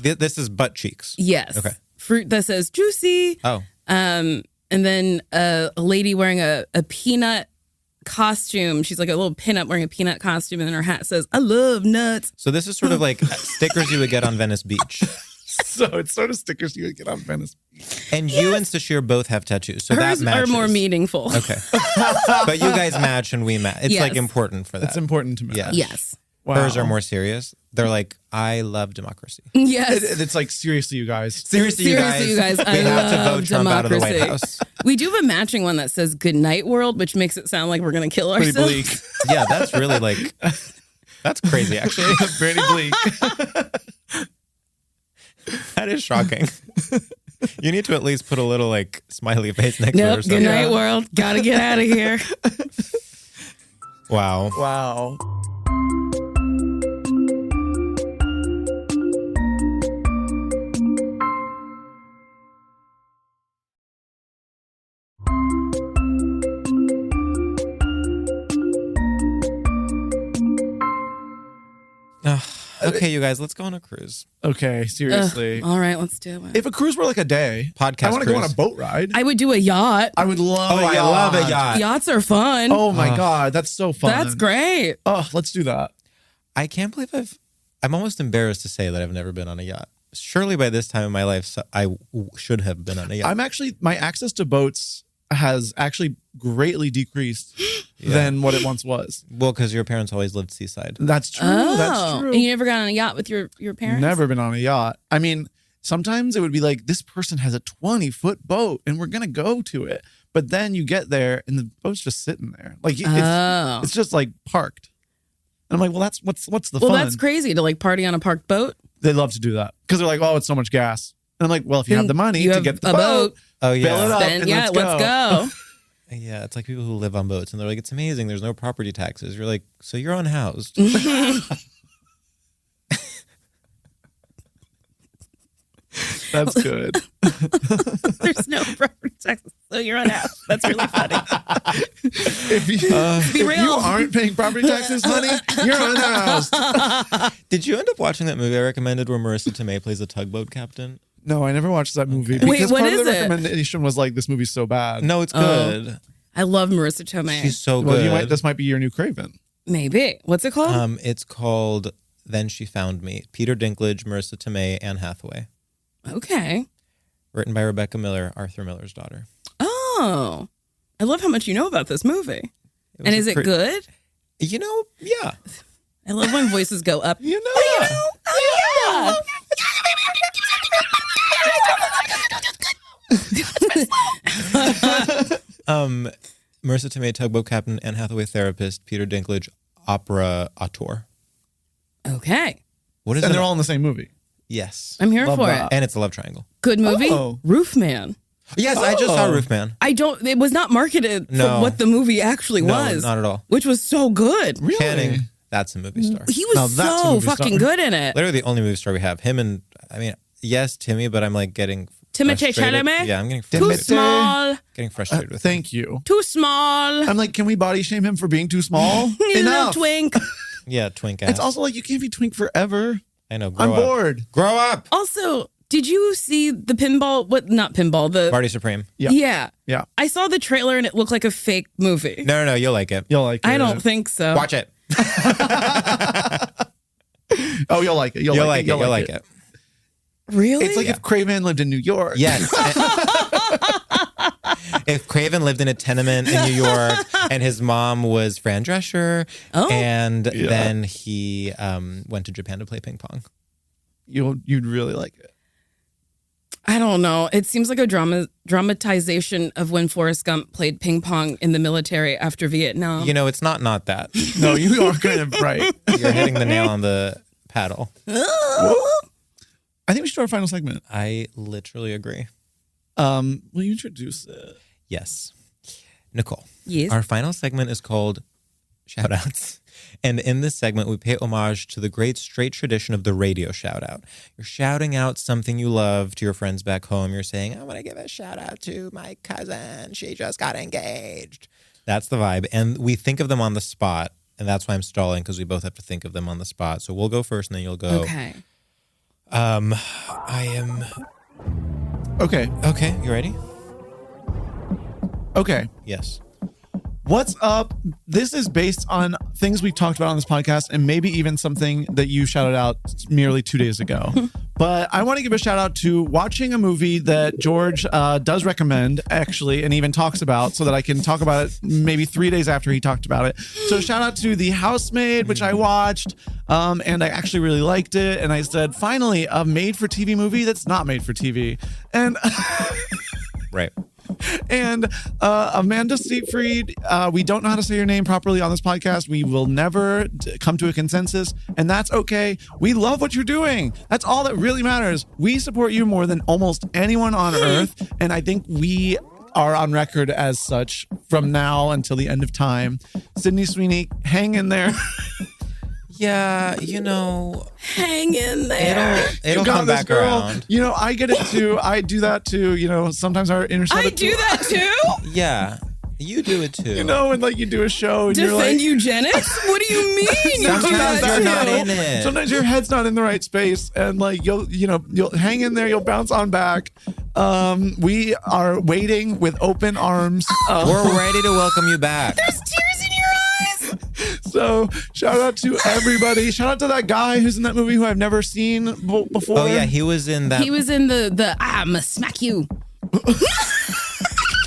This is butt cheeks. Yes. Okay. Fruit that says juicy. Oh. And then a lady wearing a peanut costume. She's like a little pinup wearing a peanut costume, and then her hat says, I love nuts. So this is sort of like stickers you would get on Venice Beach. So it's sort of stickers you would get on Venice. And you and Sashir both have tattoos, so Hers that matches. are more meaningful. Okay. But you guys match and we match. It's Yes. like important for that. It's important to me. Yeah. Yes. Wow. Hers are more serious. They're like, I love democracy. Yes. It's like, seriously, you guys. Seriously, you guys. I We have to love vote Trump out of the White democracy. House. We do have a matching one that says "Good night, world," which makes it sound like we're gonna kill Pretty ourselves. bleak. Yeah, that's really like, that's crazy, actually. Pretty bleak. That is shocking. You need to at least put a little like smiley face next to it or Nope. something. Good night, world. Gotta get out of here. Wow. Wow. Okay, you guys, let's go on a cruise. Okay, seriously. All right, let's do it. If a cruise were like a day, Podcast I want to go on cruise. a boat ride. I would do a yacht. I would love a I yacht. love a yacht. Yachts are fun. Oh my God, that's so fun. That's great. Oh, let's do that. I can't believe I'm almost embarrassed to say that I've never been on a yacht. Surely by this time in my life, should have been on a yacht. My access to boats has actually greatly decreased than what it once was. Well, because your parents always lived seaside. That's true. Oh, That's true. and you never got on a yacht with your parents? Never been on a yacht. I mean, sometimes it would be like, this person has a 20-foot boat and we're going to go to it. But then you get there and the boat's just sitting there. Like it's just like parked. And I'm like, well, that's what's the fun? Well, that's crazy to like party on a parked boat. They love to do that because they're like, oh, it's so much gas. And I'm like, well, if you have the money You to have get the a boat. Oh, yeah. fill it up, Then and yeah, let's go. Yeah, it's like people who live on boats and they're like, it's amazing. There's no property taxes. You're like, so you're unhoused. That's good. There's no property taxes, so you're on house. That's really funny. If you real. aren't paying property taxes, honey, you're unhoused. Did you end up watching that movie I recommended where Marissa Tomei plays a tugboat captain? No, I never watched that movie. Wait, Because what part of is the it? recommendation was like, this movie's so bad. No, it's good. I love Marissa Tomei. She's so Well, good. this might be your new Kraven. Maybe. What's it called? It's called Then She Found Me. Peter Dinklage, Marissa Tomei, Anne Hathaway. Okay. Written by Rebecca Miller, Arthur Miller's daughter. Oh, I love how much you know about this movie. was And is a it good? You know, yeah. I love when voices go up. You know, Oh, Marissa Tomei, tugboat captain, Anne Hathaway, therapist, Peter Dinklage, opera auteur. yeah. Okay. What is and it? they're all in the same movie. Yes. I'm here Love for that. it. And it's a love triangle. Good movie. Oh. Roofman. Yes, I just saw Oh. Roofman. It was not marketed No. for what the movie actually No, was. not at all. Which was so good. Really? Channing, that's a movie star. He was Now that's a so movie fucking star. good in it. Literally the only movie star we have. Him and, I mean, yes, Timmy, but I'm like getting Timothée frustrated. Chalamet? Yeah, I'm getting Too frustrated. small. Getting frustrated with him. Thank you. Too small. I'm like, can we body shame him for being too small? He's a little Enough. twink. Yeah, twink ass. It's also like, you can't be twink forever. I know. Grow I'm up. bored. Grow up. Also, did you see the pinball? Not pinball. The Party Supreme. Yeah. Yeah. I saw the trailer and it looked like a fake movie. No, you'll like it. You'll like it. I don't think so. Watch it. Oh, you'll like it. You'll like it. You'll like it. Really? It's like if Kraven lived in New York. Yes. If Kraven lived in a tenement in New York and his mom was Fran Drescher, and then he went to Japan to play ping pong. You'd really like it. I don't know. It seems like a dramatization of when Forrest Gump played ping pong in the military after Vietnam. You know, it's not that. No, you are kind of right. You're hitting the nail on the paddle. I think we should do our final segment. I literally agree. Will you introduce it? Yes. Nicole. Yes. Our final segment is called Shoutouts. And in this segment, we pay homage to the great straight tradition of the radio shout out. You're shouting out something you love to your friends back home. You're saying, I want to give a shout out to my cousin. She just got engaged. That's the vibe. And we think of them on the spot. And that's why I'm stalling, because we both have to think of them on the spot. So we'll go first and then you'll go. Okay. I am. Okay. Okay. You ready? Okay. Yes. What's up? This is based on things we talked about on this podcast and maybe even something that you shouted out merely 2 days ago. But I want to give a shout out to watching a movie that George does recommend, actually, and even talks about, so that I can talk about it maybe 3 days after he talked about it. So shout out to The Housemaid, which I watched, and I actually really liked it. And I said, finally, a made-for-TV movie that's not made for TV. And Right. And Amanda Seyfried, we don't know how to say your name properly on this podcast. We will never come to a consensus, and that's okay. We love what you're doing. That's all that really matters. We support you more than almost anyone on earth, and I think we are on record as such from now until the end of time. Sydney Sweeney, hang in there. Yeah, hang in there. It'll come back around. I get it too. I do that too. Sometimes our inner I do that too? Yeah, you do it too. When you do a show and Defend you're like, eugenics? What do you mean? Sometimes you're not in it. Sometimes your head's not in the right space, and you'll hang in there. You'll bounce on back. We are waiting with open arms. We're ready to welcome you back. There's tears in your eyes. So shout out to everybody. Shout out to that guy who's in that movie who I've never seen before. Oh yeah, he was in that. He was in the I'ma smack you.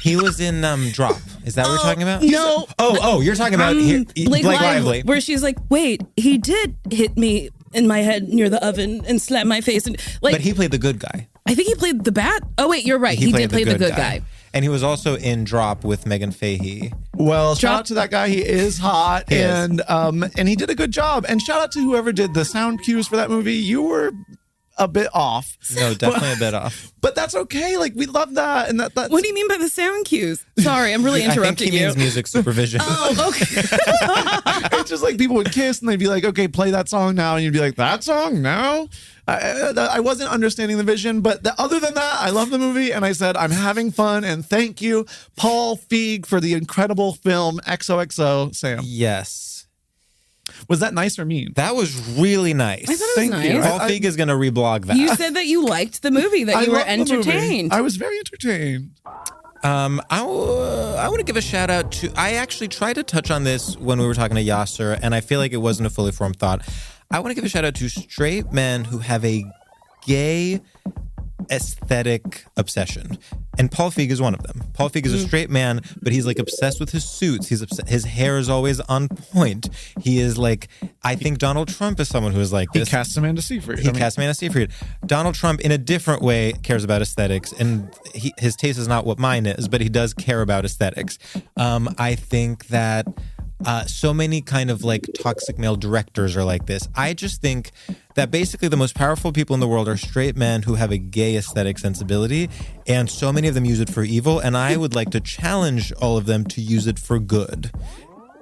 He was in Drop. Is that what we're talking about? No. Oh, you're talking about Blake Lively. Where she's like, wait, he did hit me in my head near the oven and slap my face. And But he played the good guy. I think he played the bad. Oh, wait, you're right. He did play the good guy. And he was also in Drop with Megan Fahey. Well, shout out to that guy. He is hot, He is. and he did a good job. And shout out to whoever did the sound cues for that movie. You were a bit off. No, definitely a bit off. But that's okay. We love that. And that's What do you mean by the sound cues? Sorry, I'm really interrupting I think he you. means music supervision. Oh, okay. It's just like people would kiss and they'd be like, okay, play that song now. And you'd be like, that song now? I wasn't understanding the vision, but other than that, I love the movie. And I said, I'm having fun. And thank you, Paul Feig, for the incredible film XOXO, Sam. Yes. Was that nice or mean? That was really nice. I thought it was Thank nice. you. Paul Feig is going to reblog that. You said that you liked the movie, that you were loved the movie. entertained. I was very entertained. I want to give a shout out to, I actually tried to touch on this when we were talking to Yasser, and I feel like it wasn't a fully formed thought. I want to give a shout out to straight men who have a gay aesthetic obsession. And Paul Feig is one of them. Paul Feig is a straight man, but he's obsessed with his suits. His hair is always on point. He is I think Donald Trump is someone who is like this. He cast Amanda Seyfried. Cast Amanda Seyfried. Donald Trump, in a different way, cares about aesthetics, and his taste is not what mine is, but he does care about aesthetics. I think that so many kind of toxic male directors are like this. I just think that basically the most powerful people in the world are straight men who have a gay aesthetic sensibility, and so many of them use it for evil, and I would like to challenge all of them to use it for good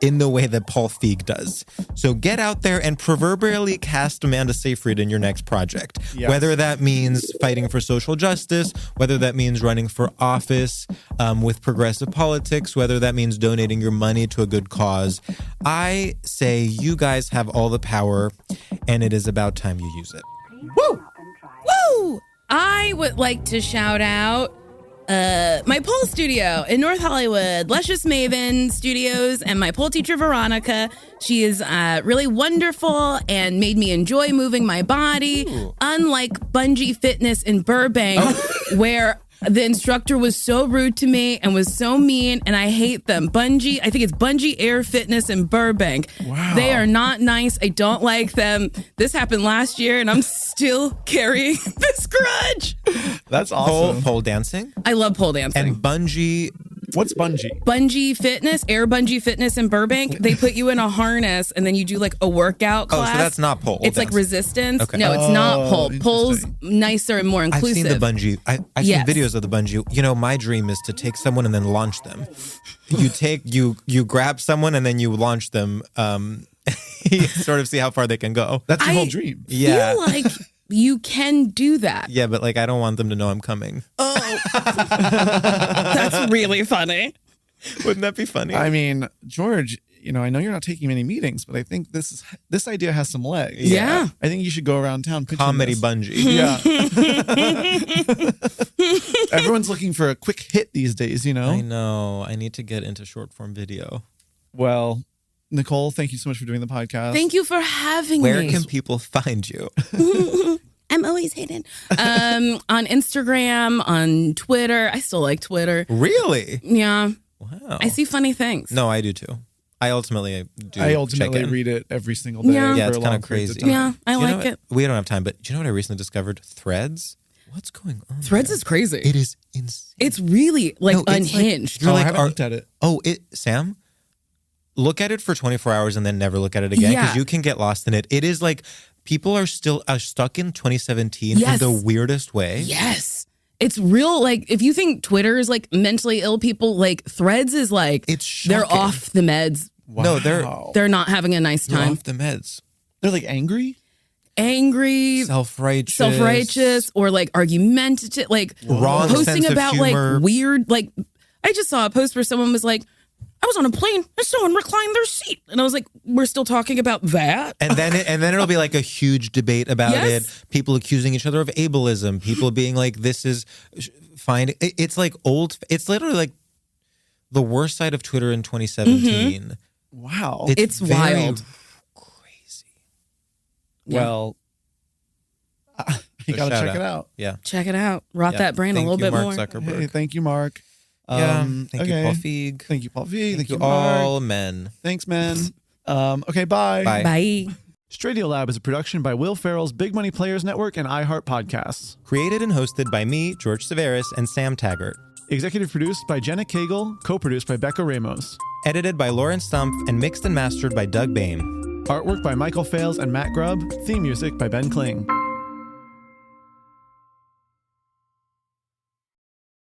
in the way that Paul Feig does. So get out there and proverbially cast Amanda Seyfried in your next project. Yes. Whether that means fighting for social justice, whether that means running for office with progressive politics, whether that means donating your money to a good cause. I say you guys have all the power, and it is about time you use it. Woo! Woo! I would like to shout out my pole studio in North Hollywood, Luscious Maven Studios, and my pole teacher, Veronica. She is really wonderful and made me enjoy moving my body. Ooh. Unlike Bungee Fitness in Burbank, where the instructor was so rude to me and was so mean, and I hate them. Bungee, I think it's Bungee Air Fitness in Burbank. Wow. They are not nice. I don't like them. This happened last year, and I'm still carrying this grudge. That's awesome. Pole dancing? I love pole dancing. And bungee... What's bungee? Bungee Fitness, Air Bungee Fitness in Burbank. They put you in a harness and then you do a workout class. Oh, so that's not pole. It's dancing. resistance. Okay. No, it's not pole. Pole's nicer and more inclusive. I've seen the bungee. I've seen videos of the bungee. My dream is to take someone and then launch them. You grab someone and then you launch them. Sort of see how far they can go. That's your whole dream. Yeah. Feel like you can do that. Yeah, but I don't want them to know I'm coming. Oh, that's really funny. Wouldn't that be funny? I mean, George, I know you're not taking many meetings, but I think this idea has some legs. Yeah. I think you should go around town pitching Comedy this. bungee. Yeah. Everyone's looking for a quick hit these days, I know. I need to get into short form video. Well, Nicole, thank you so much for doing the podcast. Thank you for having me. Where can people find you? I'm always hidden. On Instagram, on Twitter. I still like Twitter. Really? Yeah. Wow. I see funny things. No, I do too. I ultimately check in. read it every single day. Yeah. Yeah, for it's a kind long of period crazy. time. Yeah, I Do you know like what- it. We don't have time, but do you know what I recently discovered? Threads? What's going on? Threads there? is crazy. It is insane. It's really like No, it's unhinged. You're I like, haven't looked at it. Sam, look at it for 24 hours and then never look at it again because Yeah. you can get lost in it. It is like people are still stuck in 2017 Yes. in the weirdest way. Yes. It's real. Like, if you think Twitter is like mentally ill people, like Threads is like, It's they're shocking. off the meds. Wow. No, they're They're not having a nice they're time. off the meds. They're like angry. Angry, Self-righteous. or like argumentative, like Wrong posting sense of about humor. like weird, like I just saw a post where someone was like, I was on a plane and someone reclined their seat. And I was like, we're still talking about that? And then it'll be like a huge debate about Yes. it. People accusing each other of ableism. People being like, "This is fine." It's like old. It's literally like the worst side of Twitter in 2017. Wow. It's very wild. crazy. Well, you So got to shout check it out. Yeah. Check it out. Rot Yeah. that brain Thank a little you, bit Mark more. Zuckerberg. Hey, thank you, Mark. Thank you, okay. Paul Feig. Thank you, Paul Feig. Thank you, all Mark. men. Thanks, man. Okay, bye. Bye. Bye. StraightioLab is a production by Will Ferrell's Big Money Players Network and iHeart Podcasts. Created and hosted by me, George Civeris, and Sam Taggart. Executive produced by Jenna Cagle, co-produced by Becca Ramos. Edited by Lauren Stumpf and mixed and mastered by Doug Bain. Artwork by Michael Fales and Matt Grubb. Theme music by Ben Kling.